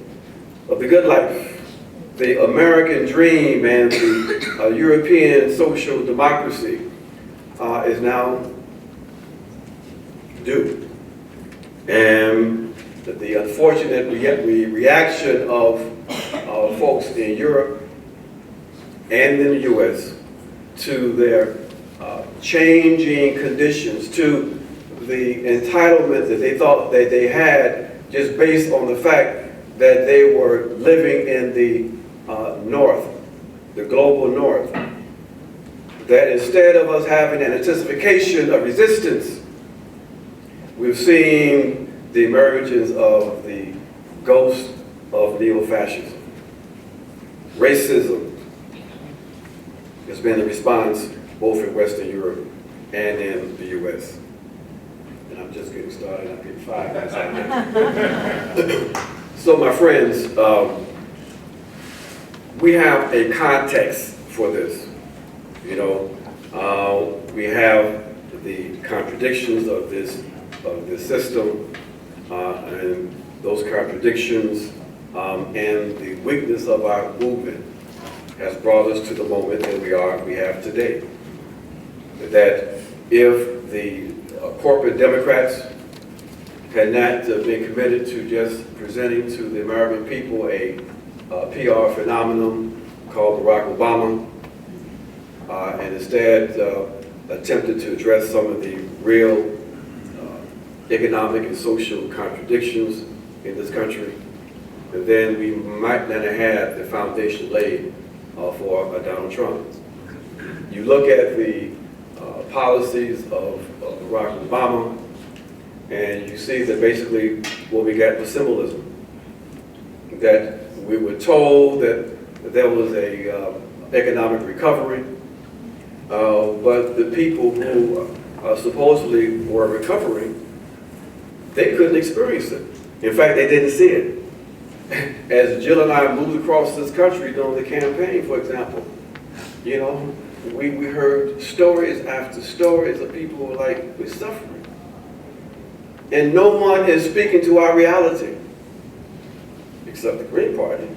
of the good life, the American dream and the European social democracy is now due. And the unfortunate reaction of folks in Europe and in the US to their changing conditions, to the entitlement that they thought that they had just based on the fact that they were living in the North, the global North. That instead of us having an intensification of resistance, we've seen the emergence of the ghost of neo-fascism. Racism has been the response both in Western Europe and in the US. And I'm just getting started, I'm getting 5 minutes out there. So my friends, we have a context for this. We have the contradictions of this system, and those contradictions and the weakness of our movement has brought us to the moment that we have today. That if the corporate Democrats had not been committed to just presenting to the American people a PR phenomenon called Barack Obama, and instead attempted to address some of the real economic and social contradictions in this country, then we might not have had the foundation laid for Donald Trump. You look at the policies of Barack Obama, and you see that basically what we got was symbolism. That we were told that there was a economic recovery, but the people who supposedly were recovering, they couldn't experience it. In fact, they didn't see it. As Jill and I moved across this country during the campaign, for example, we heard stories after stories of people who were like, we're suffering. And no one is speaking to our reality, except the Green Party.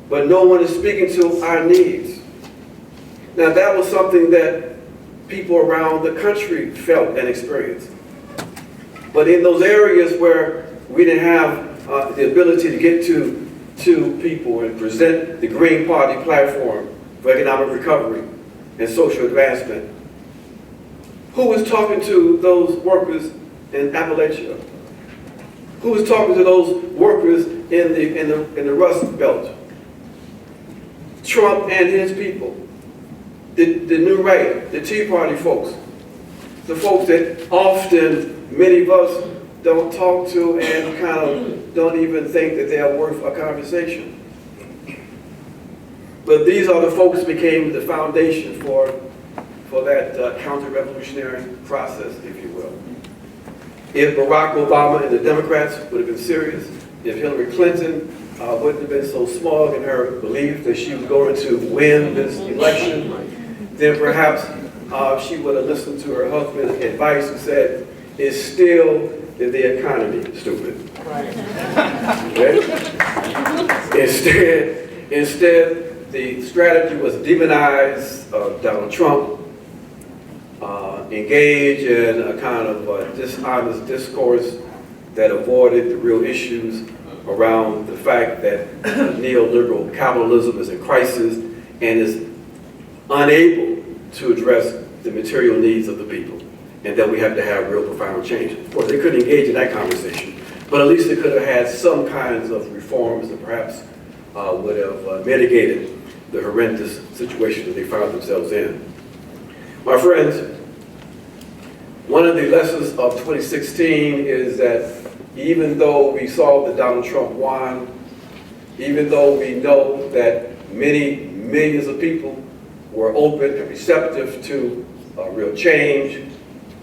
but no one is speaking to our needs. Now, that was something that people around the country felt and experienced. But in those areas where we didn't have the ability to get to people and present the Green Party platform for economic recovery and social advancement, who was talking to those workers in Appalachia? Who was talking to those workers in the Rust Belt? Trump and his people. The New Right, the Tea Party folks. The folks that often many of us don't talk to and kind of don't even think that they are worth a conversation. But these are the folks who became the foundation for that counter-revolutionary process, if you will. If Barack Obama and the Democrats would have been serious, if Hillary Clinton wouldn't have been so smug in her belief that she was going to win this election, then perhaps she would have listened to her husband's advice and said, it's still the economy, stupid. Okay? Instead, the strategy was demonize Donald Trump, engage in a kind of dishonest discourse that avoided the real issues around the fact that neoliberal capitalism is in crisis and is unable to address the material needs of the people, and that we have to have real profound change. Of course, they couldn't engage in that conversation, but at least they could have had some kinds of reforms that perhaps would have mitigated the horrendous situation that they found themselves in. My friends, one of the lessons of 2016 is that even though we saw that Donald Trump won, even though we know that many millions of people were open and receptive to real change,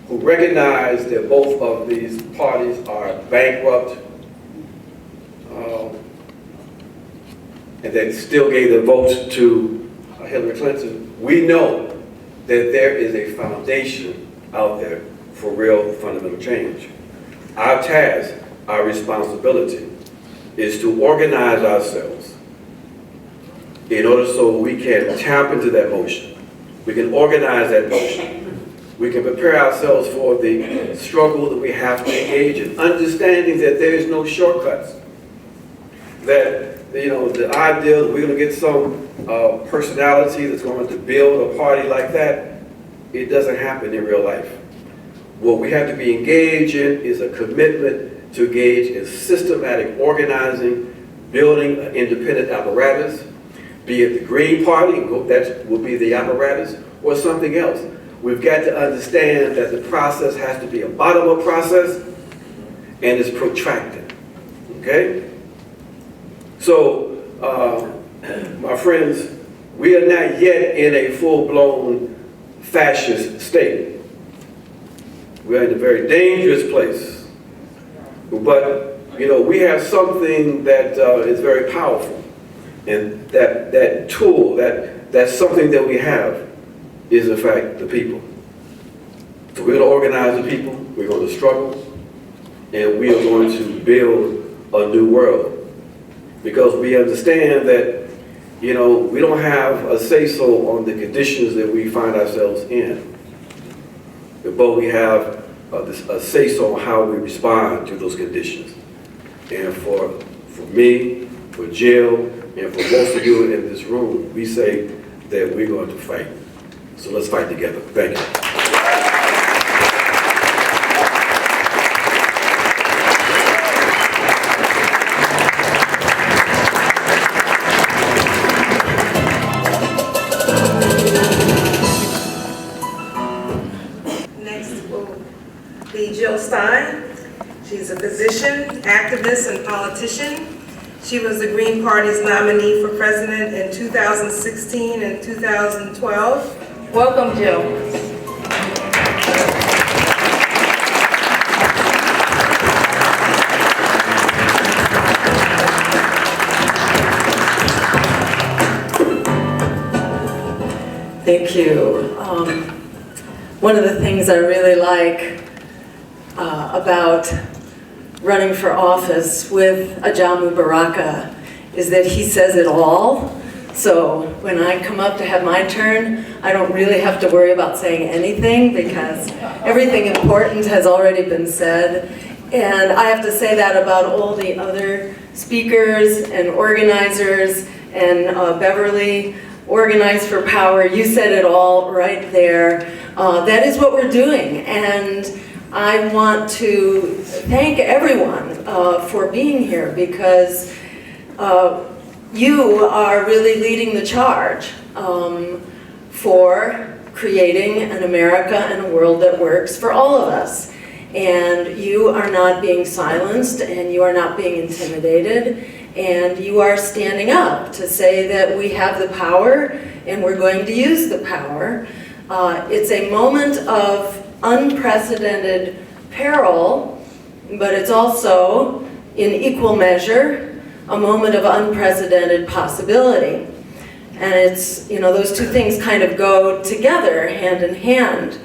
who recognize that both of these parties are bankrupt, and they still gave their votes to Hillary Clinton, we know that there is a foundation out there for real fundamental change. Our task, our responsibility, is to organize ourselves in order so we can tap into that motion. We can organize that motion. We can prepare ourselves for the struggle that we have to engage in, understanding that there is no shortcuts. That, you know, the idea that we're going to get some personality that's going to build a party like that, it doesn't happen in real life. What we have to be engaged in is a commitment to engage in systematic organizing, building an independent apparatus, be it the Green Party, that will be the apparatus, or something else. We've got to understand that the process has to be a bottom-up process and it's protracted, okay? So, my friends, we are not yet in a full-blown fascist state. We're in a very dangerous place. But, you know, we have something that is very powerful. And that tool, that's something that we have is, in fact, the people. So we're going to organize the people, we're going to struggle, and we are going to build a new world. Because we understand that, you know, we don't have a say-so on the conditions that we find ourselves in. But we have a say-so on how we respond to those conditions. And for me, for Jill, and for most of you in this room, we say that we're going to fight. So let's fight together. Thank you. Next will be Jill Stein. She's a physician, activist, and politician. She was the Green Party's nominee for president in 2016 and 2012. Welcome, Jill. Thank you. One of the things I really like about running for office with Ajamu Baraka is that he says it all. So when I come up to have my turn, I don't really have to worry about saying anything because everything important has already been said. And I have to say that about all the other speakers and organizers and Beverly, Organize for Power. You said it all right there. That is what we're doing. And I want to thank everyone for being here because you are really leading the charge for creating an America and a world that works for all of us. And you are not being silenced, and you are not being intimidated, and you are standing up to say that we have the power and we're going to use the power. It's a moment of unprecedented peril, but it's also, in equal measure, a moment of unprecedented possibility. And it's, you know, those two things kind of go together, hand in hand.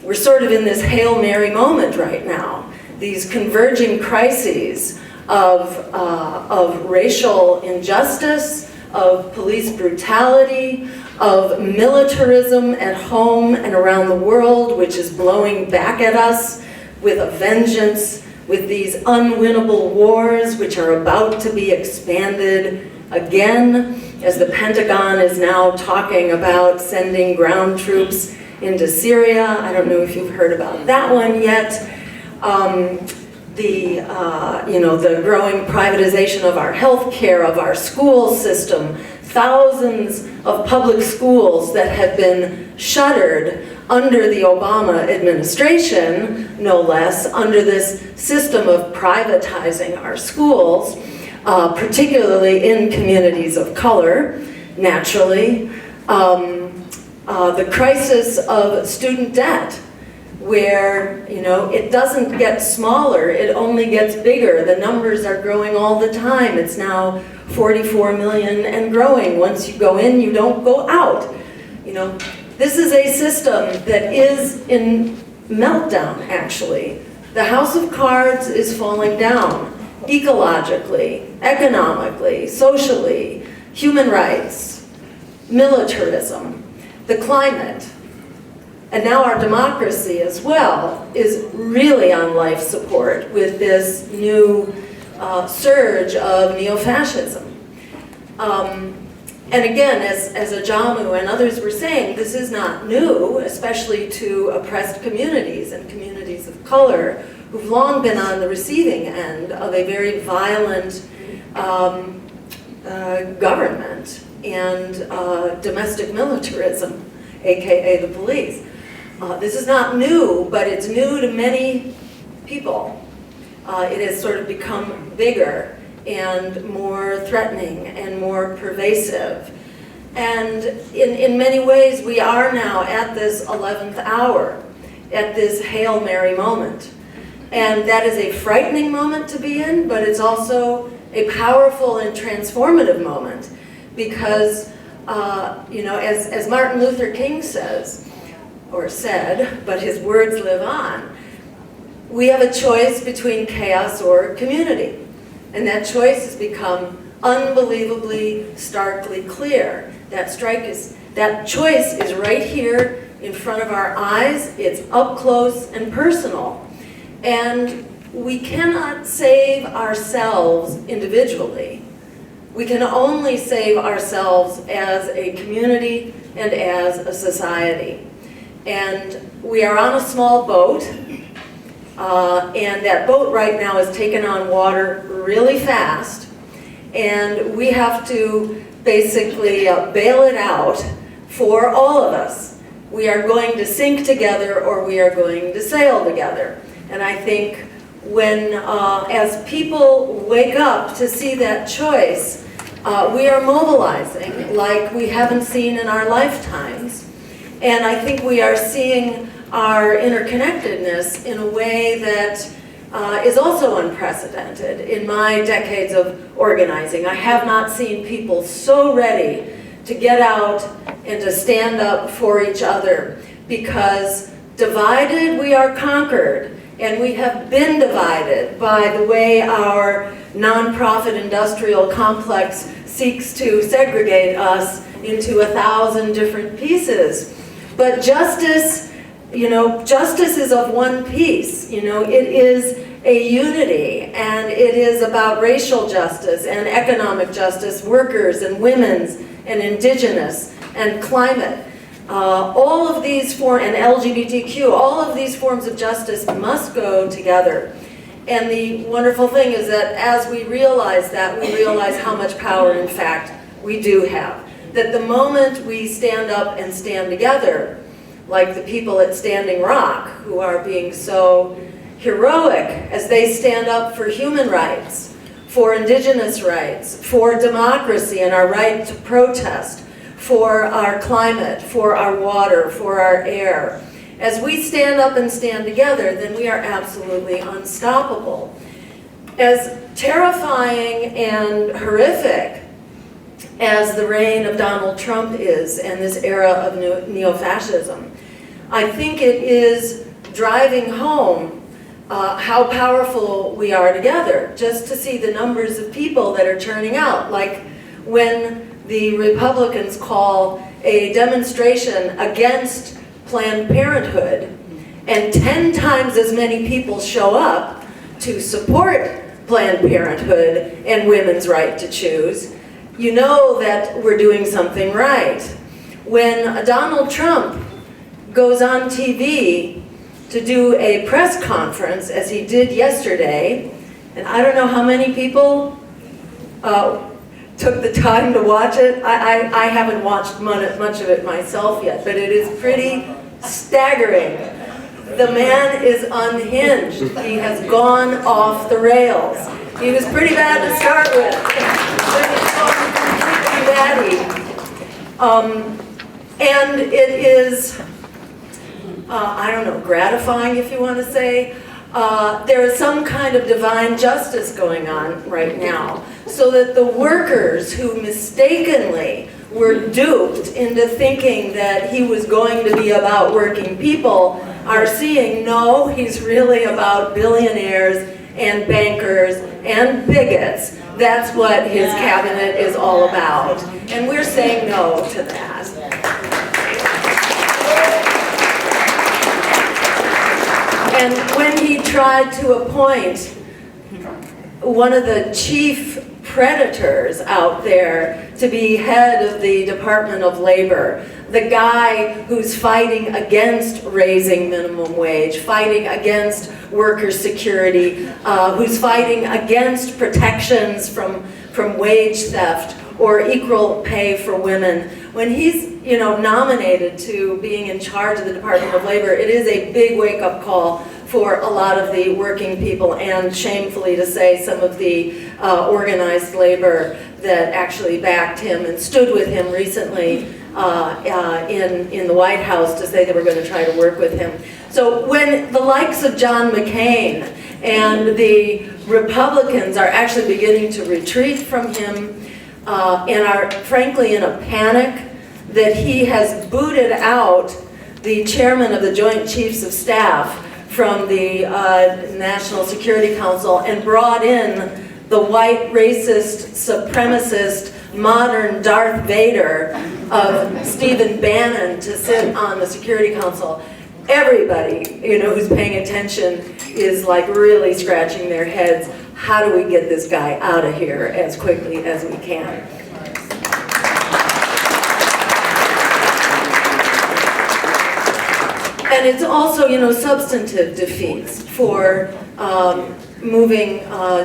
We're sort of in this Hail Mary moment right now. These converging crises of racial injustice, of police brutality, of militarism at home and around the world, which is blowing back at us with a vengeance, with these unwinnable wars which are about to be expanded again, as the Pentagon is now talking about sending ground troops into Syria. I don't know if you've heard about that one yet. The growing privatization of our health care, of our school system, thousands of public schools that have been shuttered under the Obama administration, no less, under this system of privatizing our schools, particularly in communities of color, naturally. The crisis of student debt, where, you know, it doesn't get smaller, it only gets bigger. The numbers are growing all the time. It's now 44 million and growing. Once you go in, you don't go out. You know, this is a system that is in meltdown, actually. The house of cards is falling down, ecologically, economically, socially, human rights, militarism, the climate, and now our democracy as well is really on life support with this new surge of neo-fascism. And again, as Ajamu and others were saying, this is not new, especially to oppressed communities and communities of color who've long been on the receiving end of a very violent government and domestic militarism, AKA the police. This is not new, but it's new to many people. It has sort of become bigger and more threatening and more pervasive. And in many ways, we are now at this 11th hour, at this Hail Mary moment. And that is a frightening moment to be in, but it's also a powerful and transformative moment because, as Martin Luther King says, or said, but his words live on, we have a choice between chaos or community. And that choice has become unbelievably, starkly clear. That choice is right here in front of our eyes. It's up close and personal. And we cannot save ourselves individually. We can only save ourselves as a community and as a society. And we are on a small boat, and that boat right now is taking on water really fast, and we have to basically bail it out for all of us. We are going to sink together or we are going to sail together. And I think when, as people wake up to see that choice, we are mobilizing like we haven't seen in our lifetimes. And I think we are seeing our interconnectedness in a way that is also unprecedented. In my decades of organizing, I have not seen people so ready to get out and to stand up for each other, because divided we are conquered, and we have been divided by the way our nonprofit industrial complex seeks to segregate us into 1,000 different pieces. But justice, justice is of one piece. It is a unity, and it is about racial justice and economic justice, workers and women's and indigenous and climate. All of these and LGBTQ, all of these forms of justice must go together. And the wonderful thing is that as we realize that, we realize how much power, in fact, we do have. That the moment we stand up and stand together, like the people at Standing Rock, who are being so heroic as they stand up for human rights, for indigenous rights, for democracy and our right to protest, for our climate, for our water, for our air. As we stand up and stand together, then we are absolutely unstoppable. As terrifying and horrific as the reign of Donald Trump is and this era of neo-fascism, I think it is driving home how powerful we are together, just to see the numbers of people that are turning out. Like when the Republicans call a demonstration against Planned Parenthood, and 10 times as many people show up to support Planned Parenthood and women's right to choose, you know that we're doing something right. When Donald Trump goes on TV to do a press conference, as he did yesterday, and I don't know how many people took the time to watch it. I haven't watched much of it myself yet, but it is pretty staggering. The man is unhinged. He has gone off the rails. He was pretty bad to start with. Pretty batty. And it is, I don't know, gratifying, if you want to say. There is some kind of divine justice going on right now, so that the workers who mistakenly were duped into thinking that he was going to be about working people are seeing, no, he's really about billionaires and bankers and bigots. That's what his cabinet is all about. And we're saying no to that. And when he tried to appoint one of the chief predators out there to be head of the Department of Labor, the guy who's fighting against raising minimum wage, fighting against worker security, who's fighting against protections from wage theft or equal pay for women, when he's nominated to being in charge of the Department of Labor, it is a big wake-up call for a lot of the working people, and shamefully to say, some of the organized labor that actually backed him and stood with him recently in the White House to say they were going to try to work with him. So when the likes of John McCain and the Republicans are actually beginning to retreat from him and are frankly in a panic that he has booted out the chairman of the Joint Chiefs of Staff from the National Security Council and brought in the white racist supremacist modern Darth Vader of Stephen Bannon to sit on the Security Council. Everybody, who's paying attention is like really scratching their heads. How do we get this guy out of here as quickly as we can? And it's also, substantive defeats for moving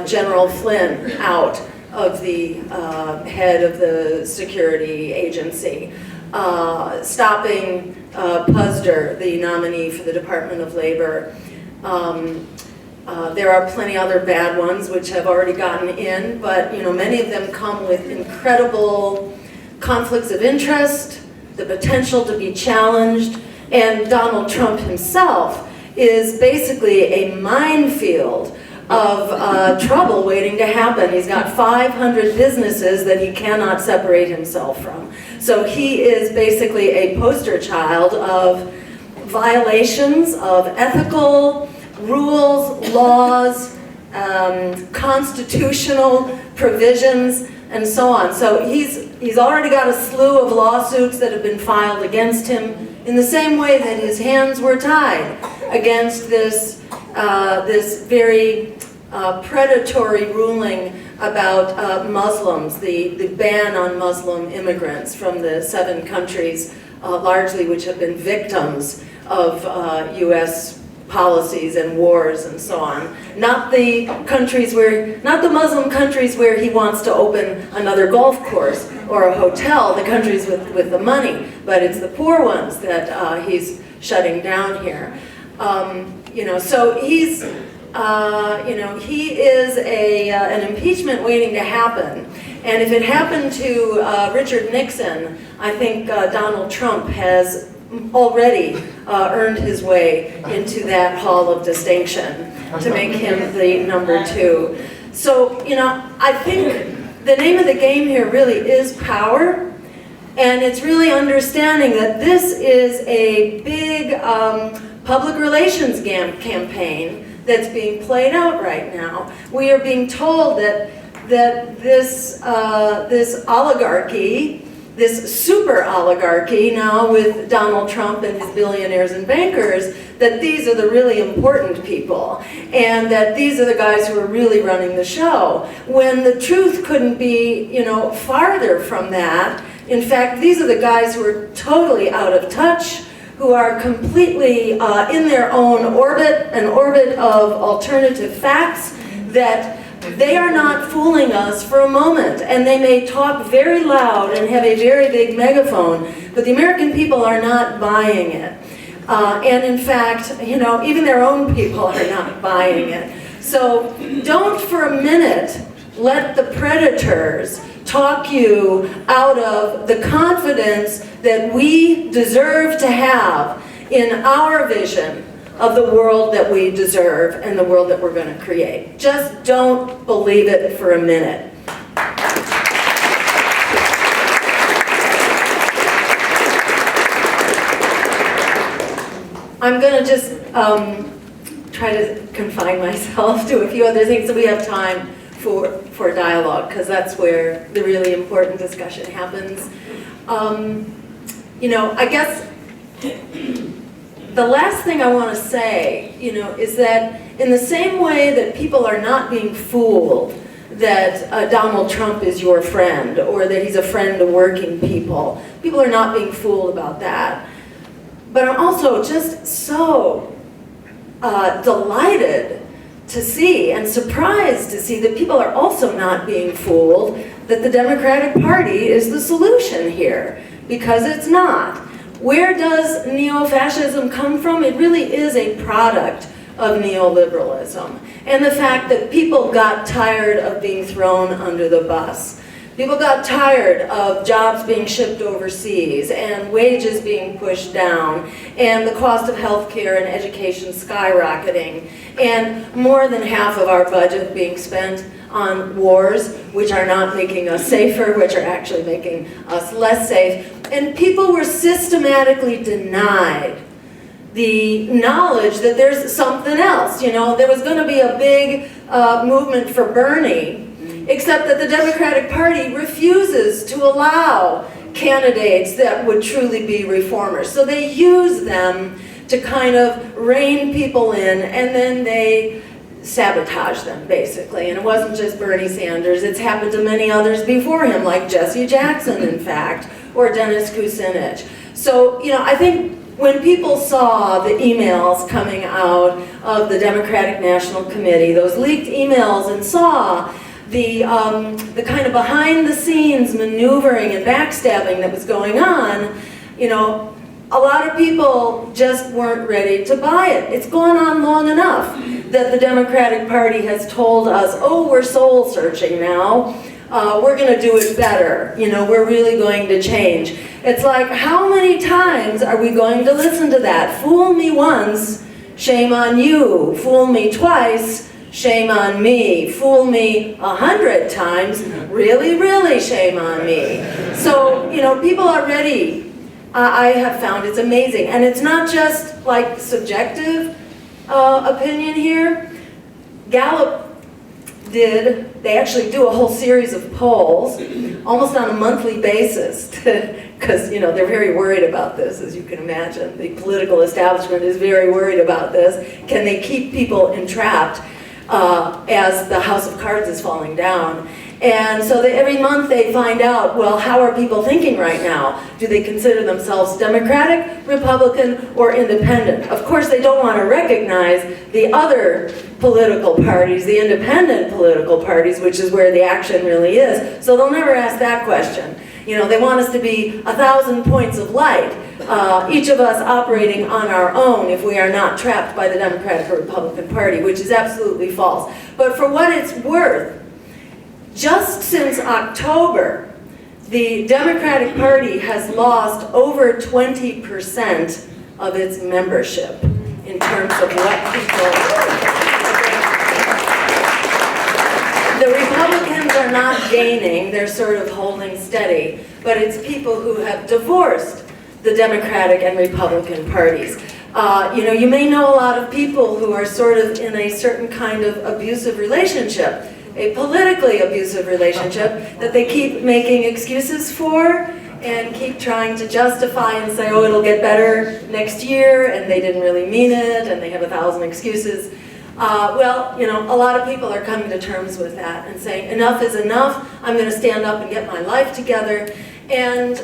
General Flynn out of the head of the security agency, stopping Puzder, the nominee for the Department of Labor. There are plenty other bad ones which have already gotten in, but many of them come with incredible conflicts of interest, the potential to be challenged, and Donald Trump himself is basically a minefield of trouble waiting to happen. He's got 500 businesses that he cannot separate himself from. So he is basically a poster child of violations of ethical rules, laws, constitutional provisions, and so on. So he's already got a slew of lawsuits that have been filed against him in the same way that his hands were tied against this very predatory ruling about Muslims, the ban on Muslim immigrants from the 7 countries, largely which have been victims of U.S. policies and wars and so on. Not the Muslim countries where he wants to open another golf course or a hotel, the countries with the money, but it's the poor ones that he's shutting down here. So he's, he is an impeachment waiting to happen. And if it happened to Richard Nixon, I think Donald Trump has already earned his way into that hall of distinction to make him the number 2. So, I think the name of the game here really is power, and it's really understanding that this is a big public relations campaign that's being played out right now. We are being told that this oligarchy, this super oligarchy now with Donald Trump and his billionaires and bankers, that these are the really important people, and that these are the guys who are really running the show. When the truth couldn't be, farther from that. In fact, these are the guys who are totally out of touch, who are completely in their own orbit, an orbit of alternative facts, that they are not fooling us for a moment. And they may talk very loud and have a very big megaphone, but the American people are not buying it. And in fact, even their own people are not buying it. So don't for a minute let the predators talk you out of the confidence that we deserve to have in our vision of the world that we deserve and the world that we're going to create. Just don't believe it for a minute. I'm going to just try to confine myself to a few other things so we have time for dialogue, because that's where the really important discussion happens. I guess the last thing I want to say, is that in the same way that people are not being fooled that Donald Trump is your friend or that he's a friend to working people, people are not being fooled about that. But I'm also just so delighted to see and surprised to see that people are also not being fooled that the Democratic Party is the solution here, because it's not. Where does neo-fascism come from? It really is a product of neoliberalism and the fact that people got tired of being thrown under the bus. People got tired of jobs being shipped overseas and wages being pushed down and the cost of healthcare and education skyrocketing and more than half of our budget being spent on wars, which are not making us safer, which are actually making us less safe. And people were systematically denied the knowledge that there's something else. There was going to be a big movement for Bernie, except that the Democratic Party refuses to allow candidates that would truly be reformers. So they use them to kind of rein people in, and then they sabotage them, basically. And it wasn't just Bernie Sanders. It's happened to many others before him, like Jesse Jackson, in fact, or Dennis Kucinich. So, I think when people saw the emails coming out of the Democratic National Committee, those leaked emails, and saw the kind of behind-the-scenes maneuvering and backstabbing that was going on, a lot of people just weren't ready to buy it. It's gone on long enough that the Democratic Party has told us, oh, we're soul-searching now. We're going to do it better. We're really going to change. It's like, how many times are we going to listen to that? Fool me once, shame on you. Fool me twice, shame on me. Fool me 100 times, really, really shame on me. So, people are ready. I have found it's amazing. And it's not just like subjective opinion here. Gallup they actually do a whole series of polls, almost on a monthly basis, because, you know, they're very worried about this, as you can imagine. The political establishment is very worried about this. Can they keep people entrapped as the house of cards is falling down? And so every month they find out, well, how are people thinking right now? Do they consider themselves Democratic, Republican, or Independent? Of course, they don't want to recognize the other political parties, the independent political parties, which is where the action really is. So they'll never ask that question. You know, they want us to be 1,000 points of light, each of us operating on our own if we are not trapped by the Democratic or Republican Party, which is absolutely false. But for what it's worth, just since October, the Democratic Party has lost over 20% of its membership in terms of what people... The Republicans are not gaining, they're sort of holding steady, but it's people who have divorced the Democratic and Republican parties. You know, you may know a lot of people who are sort of in a certain kind of abusive relationship, a politically abusive relationship that they keep making excuses for and keep trying to justify and say, oh, it'll get better next year, and they didn't really mean it, and they have 1,000 excuses. Well, you know, a lot of people are coming to terms with that and saying, enough is enough, I'm going to stand up and get my life together. And,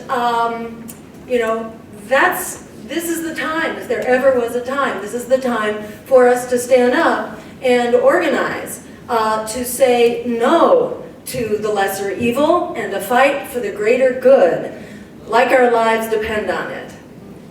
you know, this is the time, if there ever was a time, this is the time for us to stand up and organize, to say no to the lesser evil and to fight for the greater good, like our lives depend on it,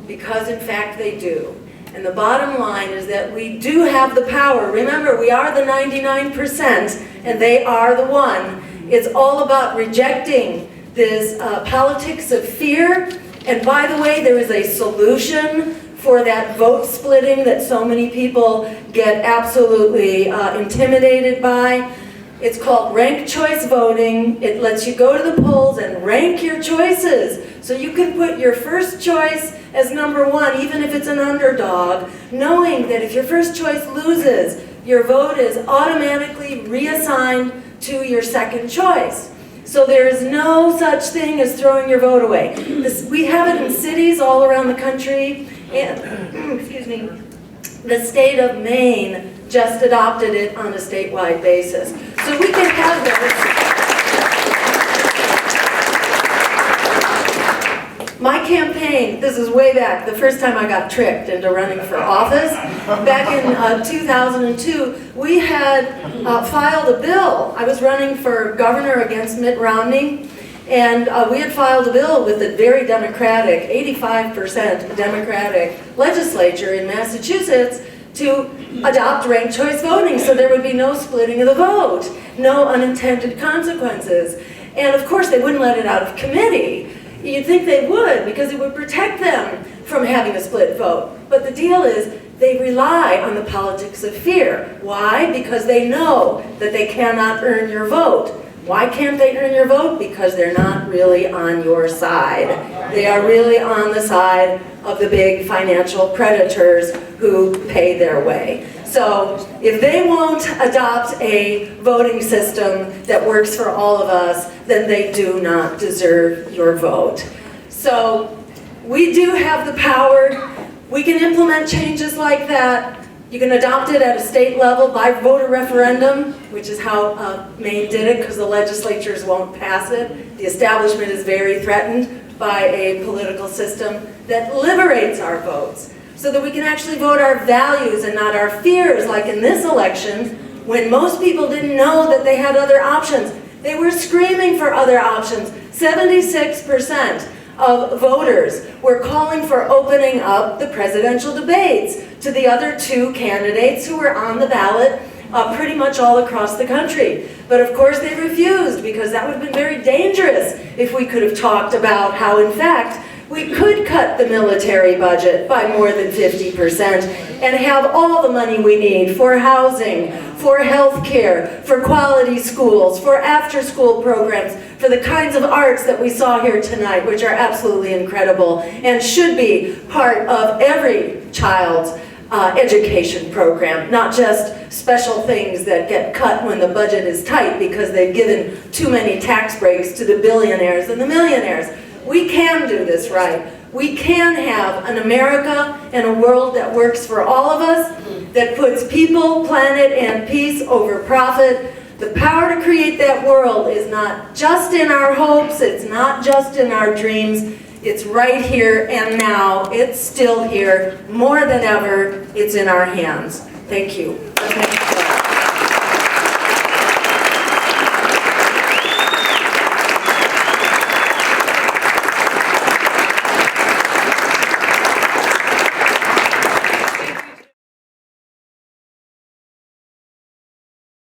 because in fact they do. And the bottom line is that we do have the power. Remember, we are the 99% and they are the 1. It's all about rejecting this politics of fear. And by the way, there is a solution for that vote splitting that so many people get absolutely intimidated by. It's called ranked choice voting. It lets you go to the polls and rank your choices. So you can put your first choice as number 1, even if it's an underdog, knowing that if your first choice loses, your vote is automatically reassigned to your second choice. So there is no such thing as throwing your vote away. We have it in cities all around the country, and excuse me, the state of Maine just adopted it on a statewide basis. So we can have this. My campaign, this is way back, the first time I got tricked into running for office, back in 2002, we had filed a bill. I was running for governor against Mitt Romney, and we had filed a bill with a very Democratic, 85% Democratic legislature in Massachusetts to adopt ranked choice voting so there would be no splitting of the vote, no unintended consequences. And of course they wouldn't let it out of committee. You'd think they would, because it would protect them from having a split vote. But the deal is, they rely on the politics of fear. Why? Because they know that they cannot earn your vote. Why can't they earn your vote? Because they're not really on your side. They are really on the side of the big financial predators who pay their way. So if they won't adopt a voting system that works for all of us, then they do not deserve your vote. So we do have the power. We can implement changes like that. You can adopt it at a state level by voter referendum, which is how Maine did it, because the legislatures won't pass it. The establishment is very threatened by a political system that liberates our votes, so that we can actually vote our values and not our fears, like in this election, when most people didn't know that they had other options. They were screaming for other options. 76% of voters were calling for opening up the presidential debates to the other 2 candidates who were on the ballot pretty much all across the country. But of course they refused, because that would have been very dangerous if we could have talked about how, in fact, we could cut the military budget by more than 50% and have all the money we need for housing, for health care, for quality schools, for after-school programs, for the kinds of arts that we saw here tonight, which are absolutely incredible and should be part of every child's education program, not just special things that get cut when the budget is tight because they've given too many tax breaks to the billionaires and the millionaires. We can do this right. We can have an America and a world that works for all of us, that puts people, planet, and peace over profit. The power to create that world is not just in our hopes, it's not just in our dreams, it's right here and now. It's still here. More than ever, it's in our hands. Thank you.